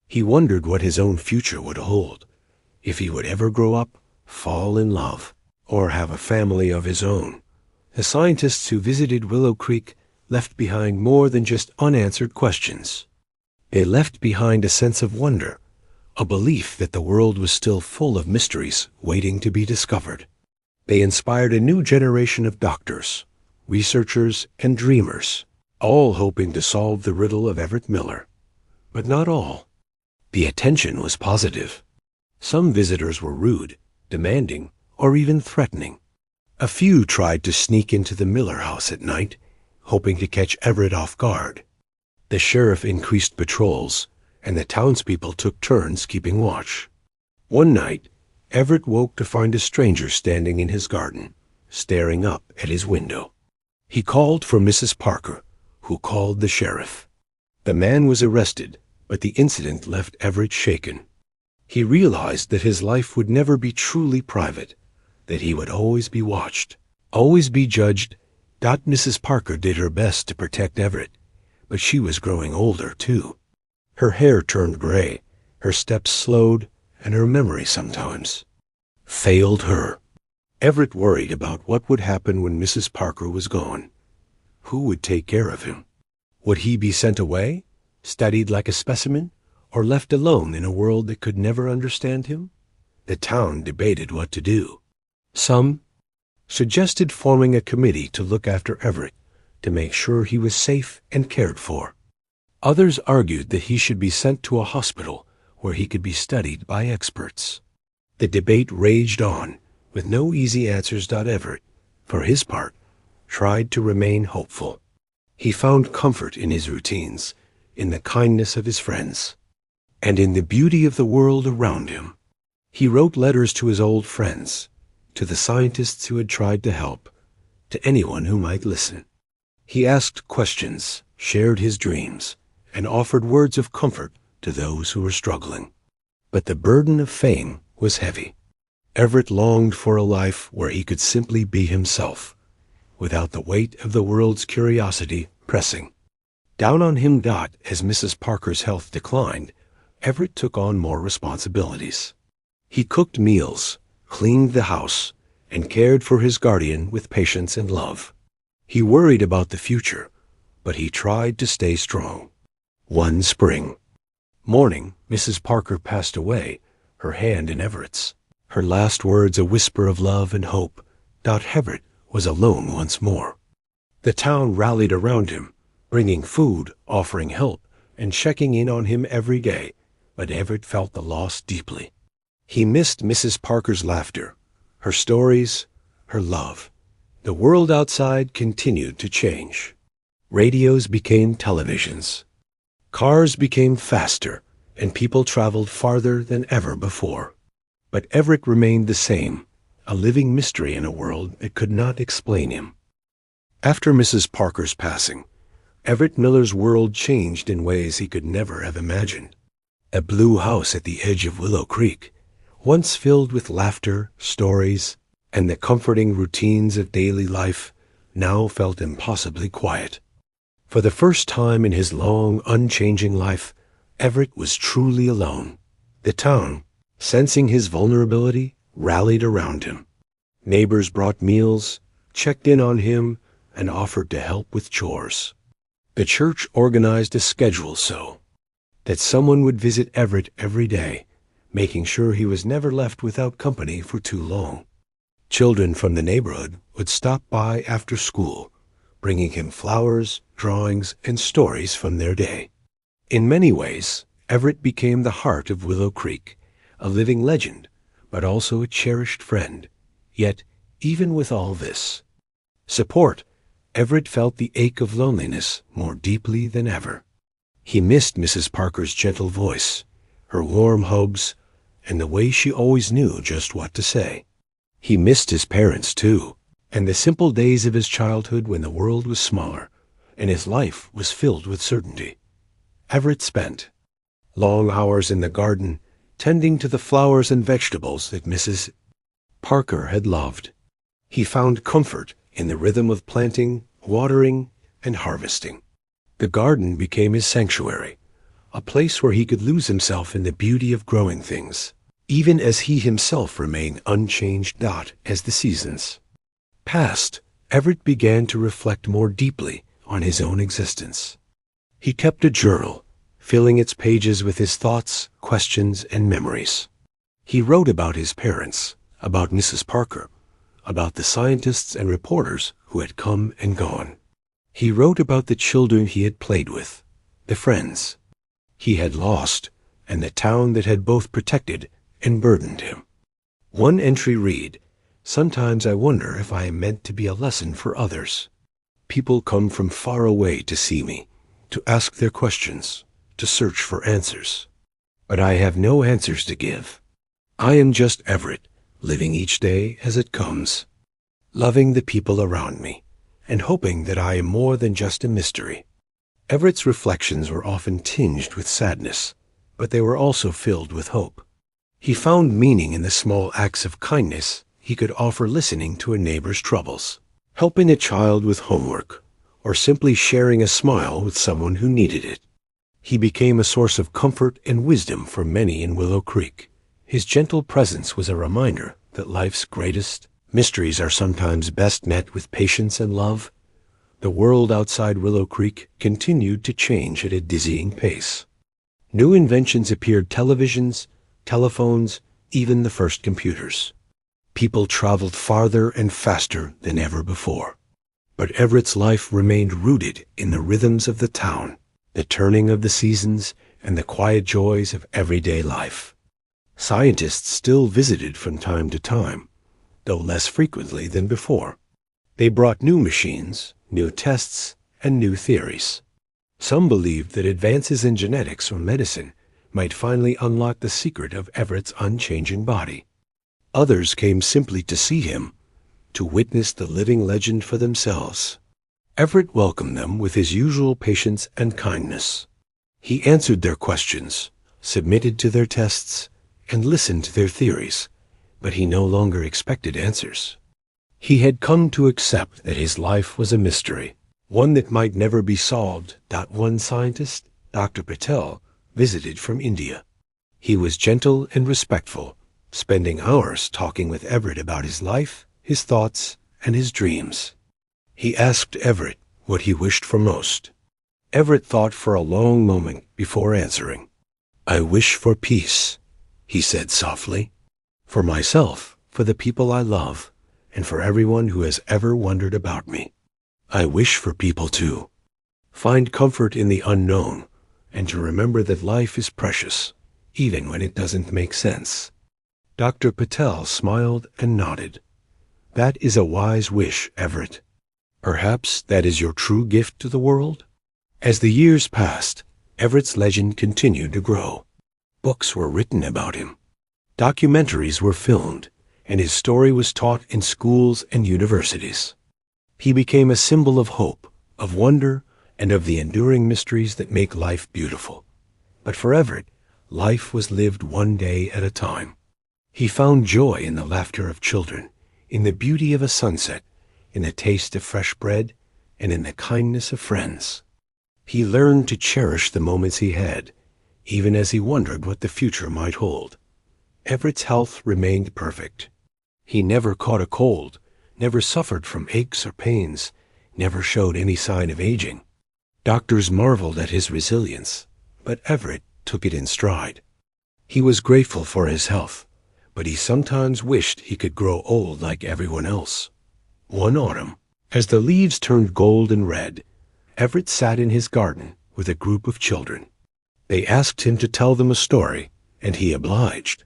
He wondered what his own future would hold, if he would ever grow up, fall in love, or have a family of his own. The scientists who visited Willow Creek left behind more than just unanswered questions. They left behind a sense of wonder, a belief that the world was still full of mysteries waiting to be discovered. They inspired a new generation of doctors, researchers, and dreamers, all hoping to solve the riddle of Everett Miller. But not all. The attention was positive. Some visitors were rude, demanding, or even threatening. A few tried to sneak into the Miller house at night, hoping to catch Everett off guard. The sheriff increased patrols, and the townspeople took turns keeping watch. One night, Everett woke to find a stranger standing in his garden, staring up at his window. He called for Mrs. Parker, who called the sheriff. The man was arrested, but the incident left Everett shaken. He realized that his life would never be truly private, that he would always be watched, always be judged. Mrs. Parker did her best to protect Everett, but she was growing older, too. Her hair turned gray, her steps slowed, and her memory sometimes failed her. Everett worried about what would happen when Mrs. Parker was gone. Who would take care of him? Would he be sent away, studied like a specimen, or left alone in a world that could never understand him? The town debated what to do. Some suggested forming a committee to look after Everett, to make sure he was safe and cared for. Others argued that he should be sent to a hospital where he could be studied by experts. The debate raged on, with no easy answers. Everett, for his part, tried to remain hopeful. He found comfort in his routines, in the kindness of his friends, and in the beauty of the world around him. He wrote letters to his old friends, to the scientists who had tried to help, to anyone who might listen. He asked questions, shared his dreams, and offered words of comfort to those who were struggling. But the burden of fame was heavy. Everett longed for a life where he could simply be himself, without the weight of the world's curiosity pressing down on him. As Mrs. Parker's health declined, Everett took on more responsibilities. He cooked meals, cleaned the house, and cared for his guardian with patience and love. He worried about the future, but he tried to stay strong. One spring morning, Mrs. Parker passed away, her hand in Everett's, her last words a whisper of love and hope. Everett was alone once more. The town rallied around him, bringing food, offering help, and checking in on him every day, but Everett felt the loss deeply. He missed Mrs. Parker's laughter, her stories, her love. The world outside continued to change. Radios became televisions. Cars became faster, and people traveled farther than ever before. But Everett remained the same, a living mystery in a world that could not explain him. After Mrs. Parker's passing, Everett Miller's world changed in ways he could never have imagined. A blue house at the edge of Willow Creek, once filled with laughter, stories, and the comforting routines of daily life, now felt impossibly quiet. For the first time in his long, unchanging life, Everett was truly alone. The town, sensing his vulnerability, rallied around him. Neighbors brought meals, checked in on him, and offered to help with chores. The church organized a schedule so that someone would visit Everett every day, making sure he was never left without company for too long. Children from the neighborhood would stop by after school, bringing him flowers, drawings, and stories from their day. In many ways, Everett became the heart of Willow Creek, a living legend, but also a cherished friend. Yet, even with all this support, Everett felt the ache of loneliness more deeply than ever. He missed Mrs. Parker's gentle voice, her warm hugs, and the way she always knew just what to say. He missed his parents, too, and the simple days of his childhood when the world was smaller and his life was filled with certainty. Everett spent long hours in the garden, tending to the flowers and vegetables that Mrs. Parker had loved. He found comfort in the rhythm of planting, watering, and harvesting. The garden became his sanctuary, a place where he could lose himself in the beauty of growing things, even as he himself remained unchanged. As the seasons passed, Everett began to reflect more deeply on his own existence. He kept a journal, filling its pages with his thoughts, questions, and memories. He wrote about his parents, about Mrs. Parker, about the scientists and reporters who had come and gone. He wrote about the children he had played with, the friends he had lost, and the town that had both protected and burdened him. One entry read, "Sometimes I wonder if I am meant to be a lesson for others. People come from far away to see me, to ask their questions, to search for answers. But I have no answers to give. I am just Everett, living each day as it comes, loving the people around me, and hoping that I am more than just a mystery." Everett's reflections were often tinged with sadness, but they were also filled with hope. He found meaning in the small acts of kindness he could offer, listening to a neighbor's troubles, helping a child with homework, or simply sharing a smile with someone who needed it. He became a source of comfort and wisdom for many in Willow Creek. His gentle presence was a reminder that life's greatest mysteries are sometimes best met with patience and love. The world outside Willow Creek continued to change at a dizzying pace. New inventions appeared: televisions, telephones, even the first computers. People traveled farther and faster than ever before. But Everett's life remained rooted in the rhythms of the town, the turning of the seasons, and the quiet joys of everyday life. Scientists still visited from time to time, though less frequently than before. They brought new machines, new tests, and new theories. Some believed that advances in genetics or medicine might finally unlock the secret of Everett's unchanging body. Others came simply to see him, to witness the living legend for themselves. Everett welcomed them with his usual patience and kindness. He answered their questions, submitted to their tests, and listened to their theories, but he no longer expected answers. He had come to accept that his life was a mystery, one that might never be solved. One scientist, Dr. Patel, visited from India. He was gentle and respectful, spending hours talking with Everett about his life, his thoughts, and his dreams. He asked Everett what he wished for most. Everett thought for a long moment before answering. "I wish for peace," he said softly, "for myself, for the people I love, and for everyone who has ever wondered about me. I wish for people to find comfort in the unknown, and to remember that life is precious, even when it doesn't make sense." Dr. Patel smiled and nodded. "That is a wise wish, Everett. Perhaps that is your true gift to the world?" As the years passed, Everett's legend continued to grow. Books were written about him. Documentaries were filmed, and his story was taught in schools and universities. He became a symbol of hope, of wonder, and of the enduring mysteries that make life beautiful. But for Everett, life was lived one day at a time. He found joy in the laughter of children, in the beauty of a sunset, in the taste of fresh bread, and in the kindness of friends. He learned to cherish the moments he had, even as he wondered what the future might hold. Everett's health remained perfect. He never caught a cold, never suffered from aches or pains, never showed any sign of aging. Doctors marveled at his resilience, but Everett took it in stride. He was grateful for his health, but he sometimes wished he could grow old like everyone else. One autumn, as the leaves turned gold and red, Everett sat in his garden with a group of children. They asked him to tell them a story, and he obliged,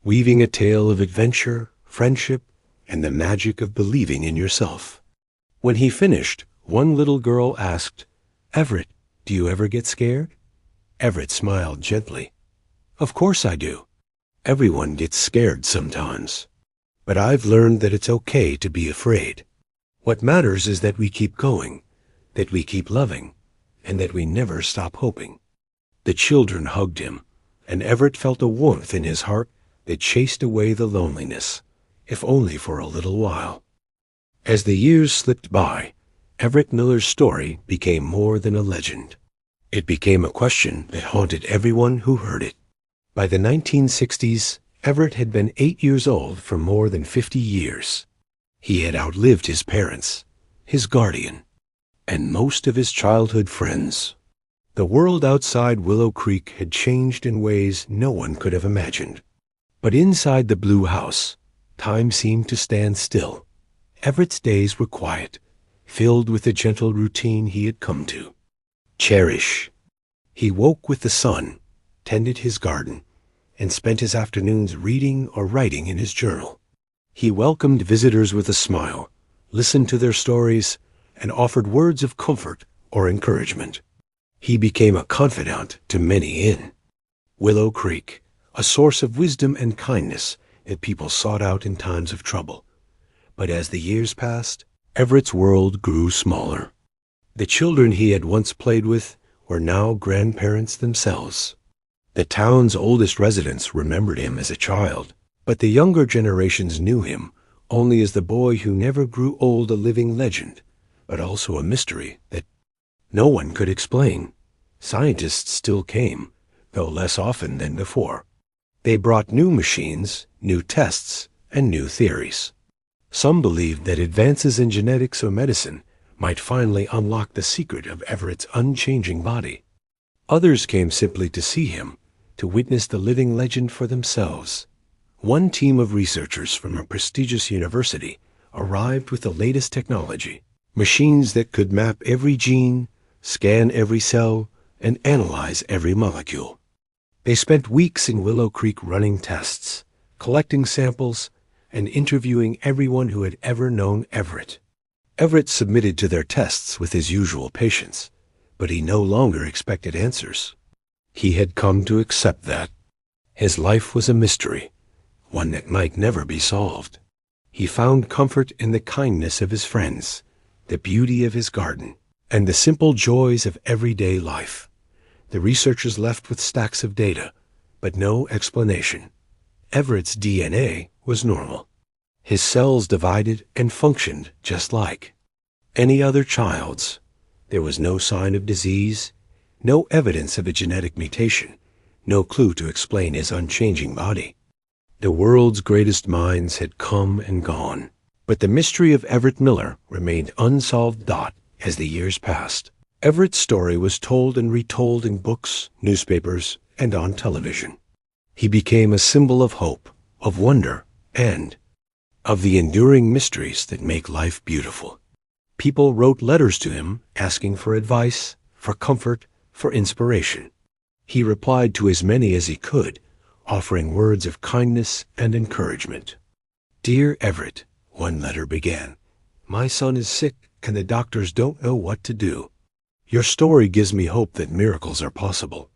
weaving a tale of adventure, friendship, and the magic of believing in yourself. When he finished, one little girl asked, "Everett, do you ever get scared?" Everett smiled gently. "Of course I do. Everyone gets scared sometimes. But I've learned that it's okay to be afraid. What matters is that we keep going, that we keep loving, and that we never stop hoping." The children hugged him, and Everett felt a warmth in his heart that chased away the loneliness, if only for a little while. As the years slipped by, Everett Miller's story became more than a legend. It became a question that haunted everyone who heard it. By the 1960s, Everett had been 8 years old for more than 50 years. He had outlived his parents, his guardian, and most of his childhood friends. The world outside Willow Creek had changed in ways no one could have imagined. But inside the blue house, time seemed to stand still. Everett's days were quiet, filled with the gentle routine he had come to cherish. He woke with the sun, tended his garden, and spent his afternoons reading or writing in his journal. He welcomed visitors with a smile, listened to their stories, and offered words of comfort or encouragement. He became a confidant to many in Willow Creek, a source of wisdom and kindness that people sought out in times of trouble. But as the years passed, Everett's world grew smaller. The children he had once played with were now grandparents themselves. The town's oldest residents remembered him as a child, but the younger generations knew him only as the boy who never grew old, a living legend, but also a mystery that no one could explain. Scientists still came, though less often than before. They brought new machines, new tests, and new theories. Some believed that advances in genetics or medicine might finally unlock the secret of Everett's unchanging body. Others came simply to see him, to witness the living legend for themselves. One team of researchers from a prestigious university arrived with the latest technology, machines that could map every gene, scan every cell, and analyze every molecule. They spent weeks in Willow Creek running tests, collecting samples, and interviewing everyone who had ever known Everett. Everett submitted to their tests with his usual patience, but he no longer expected answers. He had come to accept that. His life was a mystery, one that might never be solved. He found comfort in the kindness of his friends, the beauty of his garden, and the simple joys of everyday life. The researchers left with stacks of data, but no explanation. Everett's DNA was normal. His cells divided and functioned just like any other child's. There was no sign of disease, no evidence of a genetic mutation, no clue to explain his unchanging body. The world's greatest minds had come and gone, but the mystery of Everett Miller remained unsolved. As the years passed, Everett's story was told and retold in books, newspapers, and on television. He became a symbol of hope, of wonder, and of the enduring mysteries that make life beautiful. People wrote letters to him asking for advice, for comfort, for inspiration. He replied to as many as he could, offering words of kindness and encouragement. "Dear Everett," one letter began, "my son is sick and the doctors don't know what to do. Your story gives me hope that miracles are possible."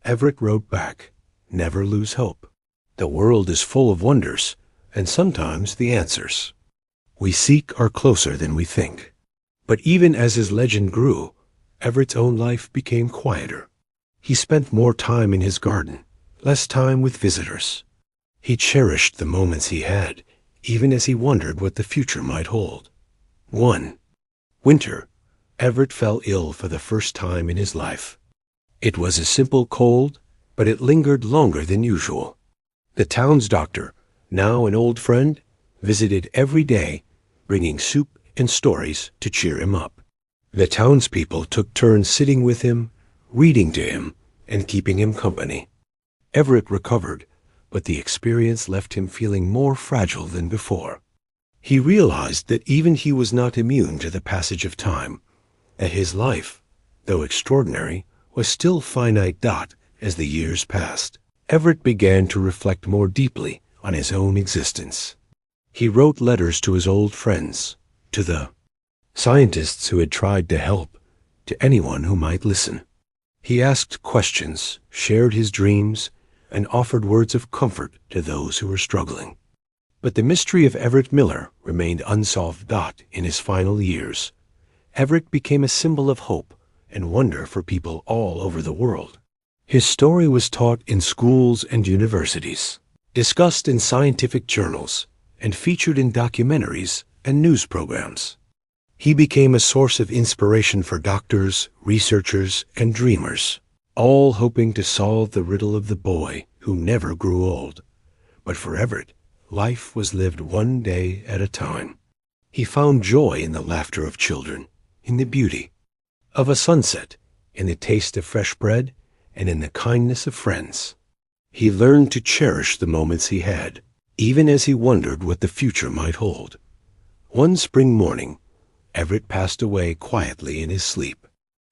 Everett wrote back, "Never lose hope. The world is full of wonders, and sometimes the answers we seek are closer than we think." But even as his legend grew, Everett's own life became quieter. He spent more time in his garden, less time with visitors. He cherished the moments he had, even as he wondered what the future might hold. One winter, Everett fell ill for the first time in his life. It was a simple cold, but it lingered longer than usual. The town's doctor, now an old friend, visited every day, bringing soup and stories to cheer him up. The townspeople took turns sitting with him, reading to him, and keeping him company. Everett recovered, but the experience left him feeling more fragile than before. He realized that even he was not immune to the passage of time, that his life, though extraordinary, was still finite. As the years passed, Everett began to reflect more deeply on his own existence. He wrote letters to his old friends, to the scientists who had tried to help, to anyone who might listen. He asked questions, shared his dreams, and offered words of comfort to those who were struggling. But the mystery of Everett Miller remained unsolved. In his final years, Everett became a symbol of hope and wonder for people all over the world. His story was taught in schools and universities, discussed in scientific journals, and featured in documentaries and news programs. He became a source of inspiration for doctors, researchers, and dreamers, all hoping to solve the riddle of the boy who never grew old. But for Everett, life was lived one day at a time. He found joy in the laughter of children, in the beauty of a sunset, in the taste of fresh bread, and in the kindness of friends. He learned to cherish the moments he had, even as he wondered what the future might hold. One spring morning, Everett passed away quietly in his sleep.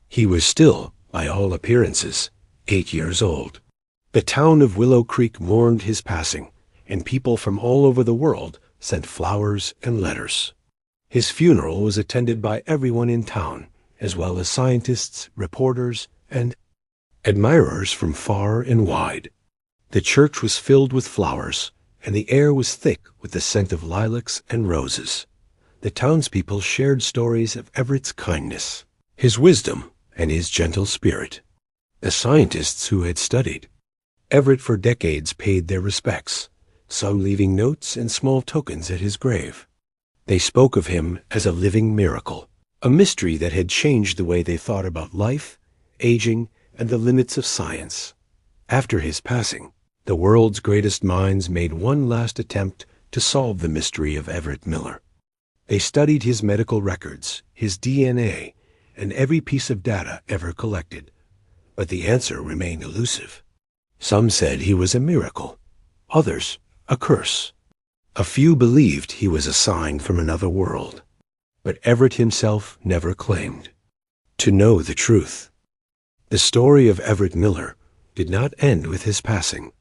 He was still, by all appearances, 8 years old. The town of Willow Creek mourned his passing, and people from all over the world sent flowers and letters. His funeral was attended by everyone in town, as well as scientists, reporters, and admirers from far and wide. The church was filled with flowers, and the air was thick with the scent of lilacs and roses. The townspeople shared stories of Everett's kindness, his wisdom, and his gentle spirit. The scientists who had studied Everett for decades paid their respects, some leaving notes and small tokens at his grave. They spoke of him as a living miracle, a mystery that had changed the way they thought about life, aging, and the limits of science. After his passing, the world's greatest minds made one last attempt to solve the mystery of Everett Miller. They studied his medical records, his DNA, and every piece of data ever collected. But the answer remained elusive. Some said he was a miracle, others a curse. A few believed he was a sign from another world, but Everett himself never claimed to know the truth. The story of Everett Miller did not end with his passing.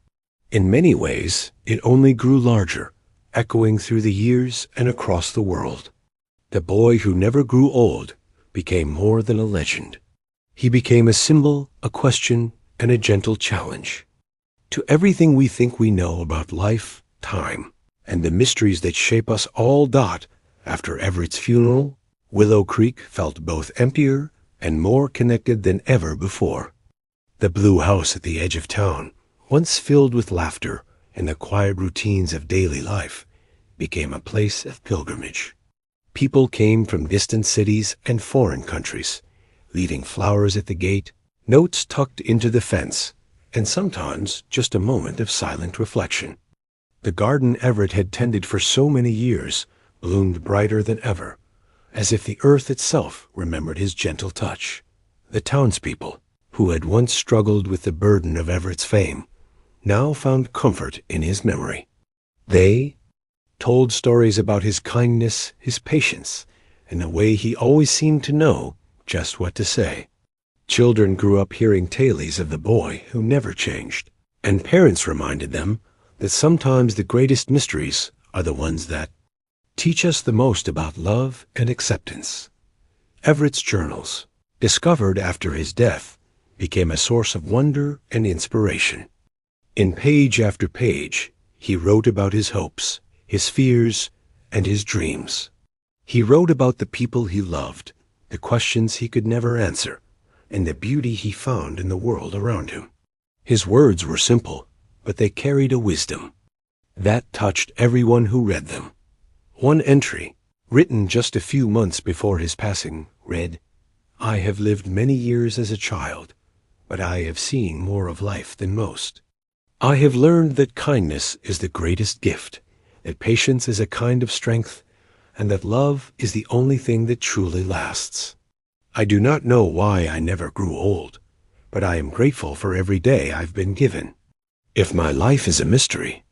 In many ways, it only grew larger, echoing through the years and across the world. The boy who never grew old became more than a legend. He became a symbol, a question, and a gentle challenge to everything we think we know about life, time, and the mysteries that shape us all. After Everett's funeral, Willow Creek felt both emptier and more connected than ever before. The blue house at the edge of town, once filled with laughter and the quiet routines of daily life, became a place of pilgrimage. People came from distant cities and foreign countries, leaving flowers at the gate, notes tucked into the fence, and sometimes just a moment of silent reflection. The garden Everett had tended for so many years bloomed brighter than ever, as if the earth itself remembered his gentle touch. The townspeople, who had once struggled with the burden of Everett's fame, now found comfort in his memory. They told stories about his kindness, his patience, and the way he always seemed to know just what to say. Children grew up hearing tales of the boy who never changed, and parents reminded them that sometimes the greatest mysteries are the ones that teach us the most about love and acceptance. Everett's journals, discovered after his death, became a source of wonder and inspiration. In page after page, he wrote about his hopes, his fears, and his dreams. He wrote about the people he loved, the questions he could never answer, and the beauty he found in the world around him. His words were simple, but they carried a wisdom that touched everyone who read them. One entry, written just a few months before his passing, read, "I have lived many years as a child, but I have seen more of life than most. I have learned that kindness is the greatest gift, that patience is a kind of strength, and that love is the only thing that truly lasts. I do not know why I never grew old, but I am grateful for every day I've been given. If my life is a mystery,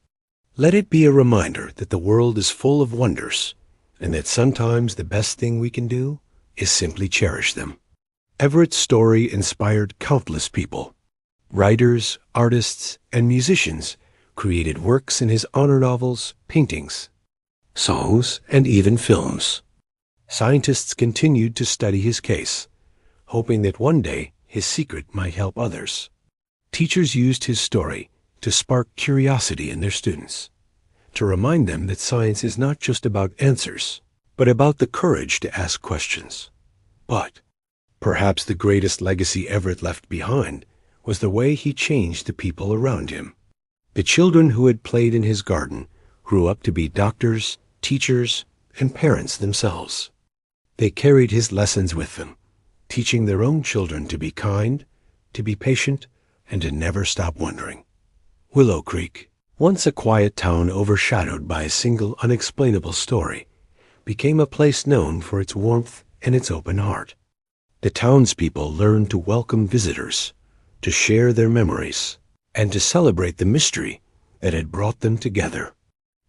let it be a reminder that the world is full of wonders, and that sometimes the best thing we can do is simply cherish them." Everett's story inspired countless people. Writers, artists, and musicians created works in his honor: novels, paintings, songs, and even films. Scientists continued to study his case, hoping that one day his secret might help others. Teachers used his story to spark curiosity in their students, to remind them that science is not just about answers, but about the courage to ask questions. But perhaps the greatest legacy Everett left behind was the way he changed the people around him. The children who had played in his garden grew up to be doctors, teachers, and parents themselves. They carried his lessons with them, teaching their own children to be kind, to be patient, and to never stop wondering. Willow Creek, once a quiet town overshadowed by a single unexplainable story, became a place known for its warmth and its open heart. The townspeople learned to welcome visitors, to share their memories, and to celebrate the mystery that had brought them together.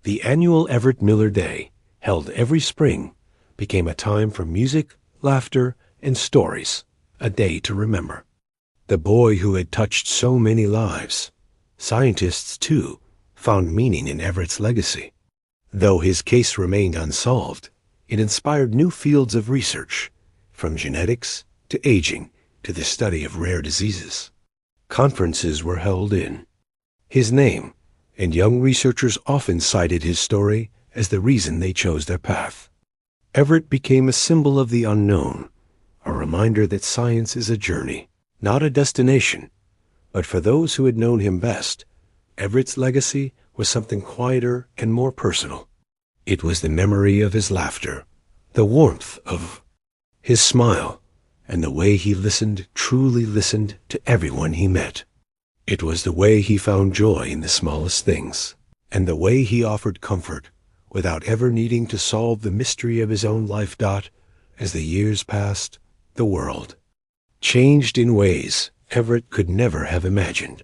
The annual Everett Miller Day, held every spring, became a time for music, laughter, and stories, a day to remember. The boy who had touched so many lives. Scientists, too, found meaning in Everett's legacy. Though his case remained unsolved, it inspired new fields of research, from genetics to aging to the study of rare diseases. Conferences were held in his name, and young researchers often cited his story as the reason they chose their path. Everett became a symbol of the unknown, a reminder that science is a journey, not a destination. But for those who had known him best, Everett's legacy was something quieter and more personal. It was the memory of his laughter, the warmth of his smile, and the way he listened, truly listened to everyone he met. It was the way he found joy in the smallest things, and the way he offered comfort without ever needing to solve the mystery of his own life. As the years passed, the world changed in ways Everett could never have imagined.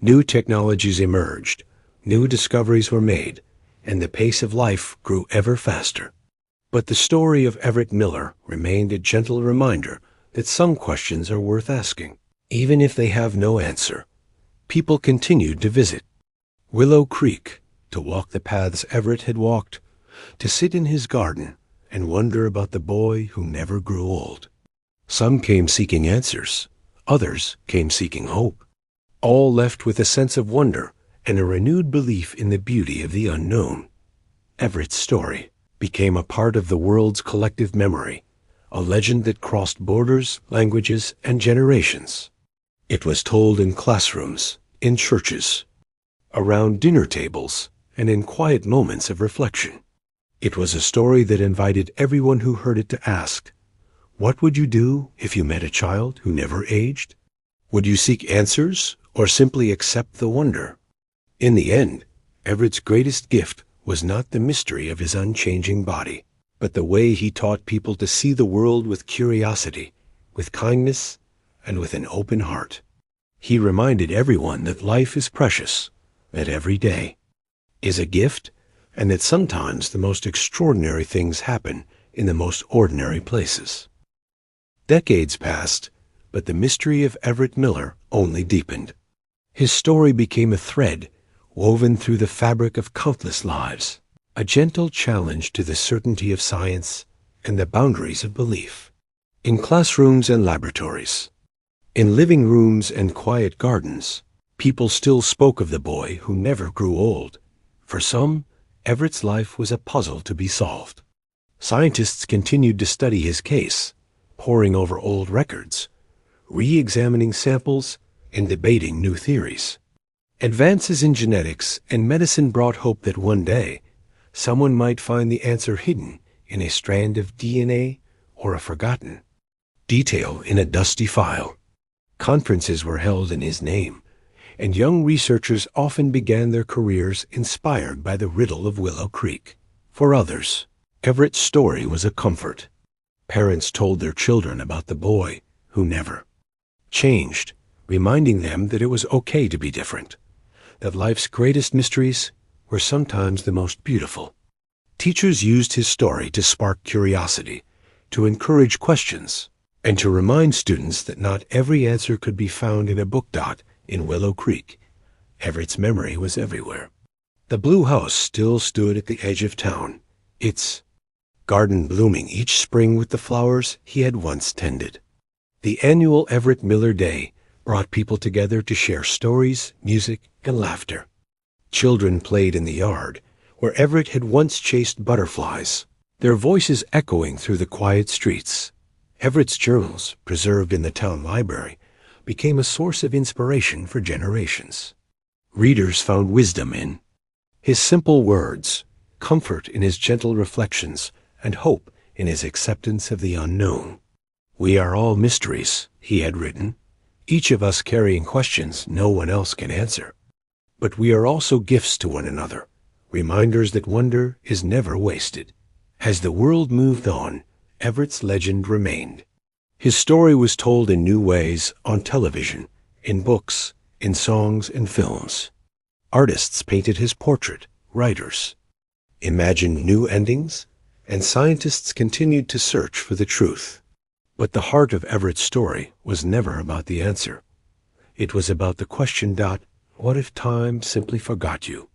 New technologies emerged, new discoveries were made, and the pace of life grew ever faster. But the story of Everett Miller remained a gentle reminder that some questions are worth asking, even if they have no answer. People continued to visit Willow Creek, to walk the paths Everett had walked, to sit in his garden and wonder about the boy who never grew old. Some came seeking answers, others came seeking hope. All left with a sense of wonder and a renewed belief in the beauty of the unknown. Everett's story became a part of the world's collective memory, a legend that crossed borders, languages, and generations. It was told in classrooms, in churches, around dinner tables, and in quiet moments of reflection. It was a story that invited everyone who heard it to ask, what would you do if you met a child who never aged? Would you seek answers or simply accept the wonder? In the end, Everett's greatest gift was not the mystery of his unchanging body, but the way he taught people to see the world with curiosity, with kindness, and with an open heart. He reminded everyone that life is precious, that every day is a gift, and that sometimes the most extraordinary things happen in the most ordinary places. Decades passed, but the mystery of Everett Miller only deepened. His story became a thread woven through the fabric of countless lives, a gentle challenge to the certainty of science and the boundaries of belief. In classrooms and laboratories, in living rooms and quiet gardens, people still spoke of the boy who never grew old. For some, Everett's life was a puzzle to be solved. Scientists continued to study his case, poring over old records, re-examining samples, and debating new theories. Advances in genetics and medicine brought hope that one day, someone might find the answer hidden in a strand of DNA or a forgotten detail in a dusty file. Conferences were held in his name, and young researchers often began their careers inspired by the riddle of Willow Creek. For others, Everett's story was a comfort. Parents told their children about the boy who never changed, reminding them that it was okay to be different, that life's greatest mysteries were sometimes the most beautiful. Teachers used his story to spark curiosity, to encourage questions, and to remind students that not every answer could be found in a book. In Willow Creek, Everett's memory was everywhere. The blue house still stood at the edge of town, its garden blooming each spring with the flowers he had once tended. The annual Everett Miller Day brought people together to share stories, music, and laughter. Children played in the yard, where Everett had once chased butterflies, their voices echoing through the quiet streets. Everett's journals, preserved in the town library, became a source of inspiration for generations. Readers found wisdom in his simple words, comfort in his gentle reflections, and hope in his acceptance of the unknown. We are all mysteries, he had written, each of us carrying questions no one else can answer. But we are also gifts to one another, reminders that wonder is never wasted. As the world moved on, Everett's legend remained. His story was told in new ways on television, in books, in songs and films. Artists painted his portrait, writers imagined new endings, and scientists continued to search for the truth. But the heart of Everett's story was never about the answer. It was about the question, what if time simply forgot you?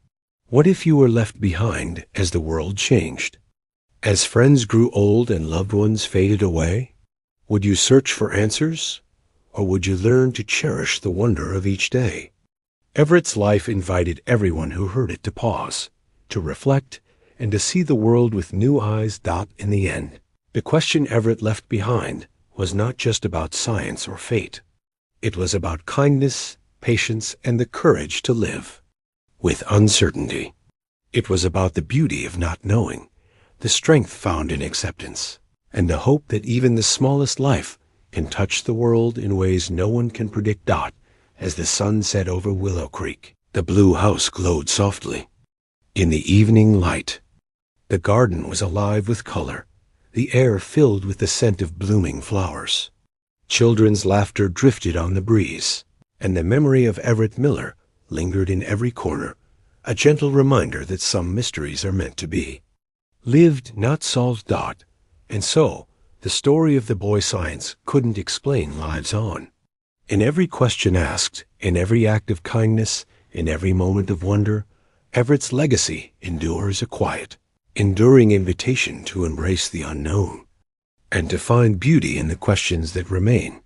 What if you were left behind as the world changed? As friends grew old and loved ones faded away, would you search for answers, or would you learn to cherish the wonder of each day? Everett's life invited everyone who heard it to pause, to reflect, and to see the world with new eyes. In the end, the question Everett left behind was not just about science or fate. It was about kindness, patience, and the courage to live with uncertainty. It was about the beauty of not knowing, the strength found in acceptance, and the hope that even the smallest life can touch the world in ways no one can predict. As the sun set over Willow Creek, the blue house glowed softly. In the evening light, the garden was alive with color, the air filled with the scent of blooming flowers. Children's laughter drifted on the breeze, and the memory of Everett Miller lingered in every corner, a gentle reminder that some mysteries are meant to be lived, not solved. And so, the story of the boy science couldn't explain lives on. In every question asked, in every act of kindness, in every moment of wonder, Everett's legacy endures a quiet, enduring invitation to embrace the unknown and to find beauty in the questions that remain.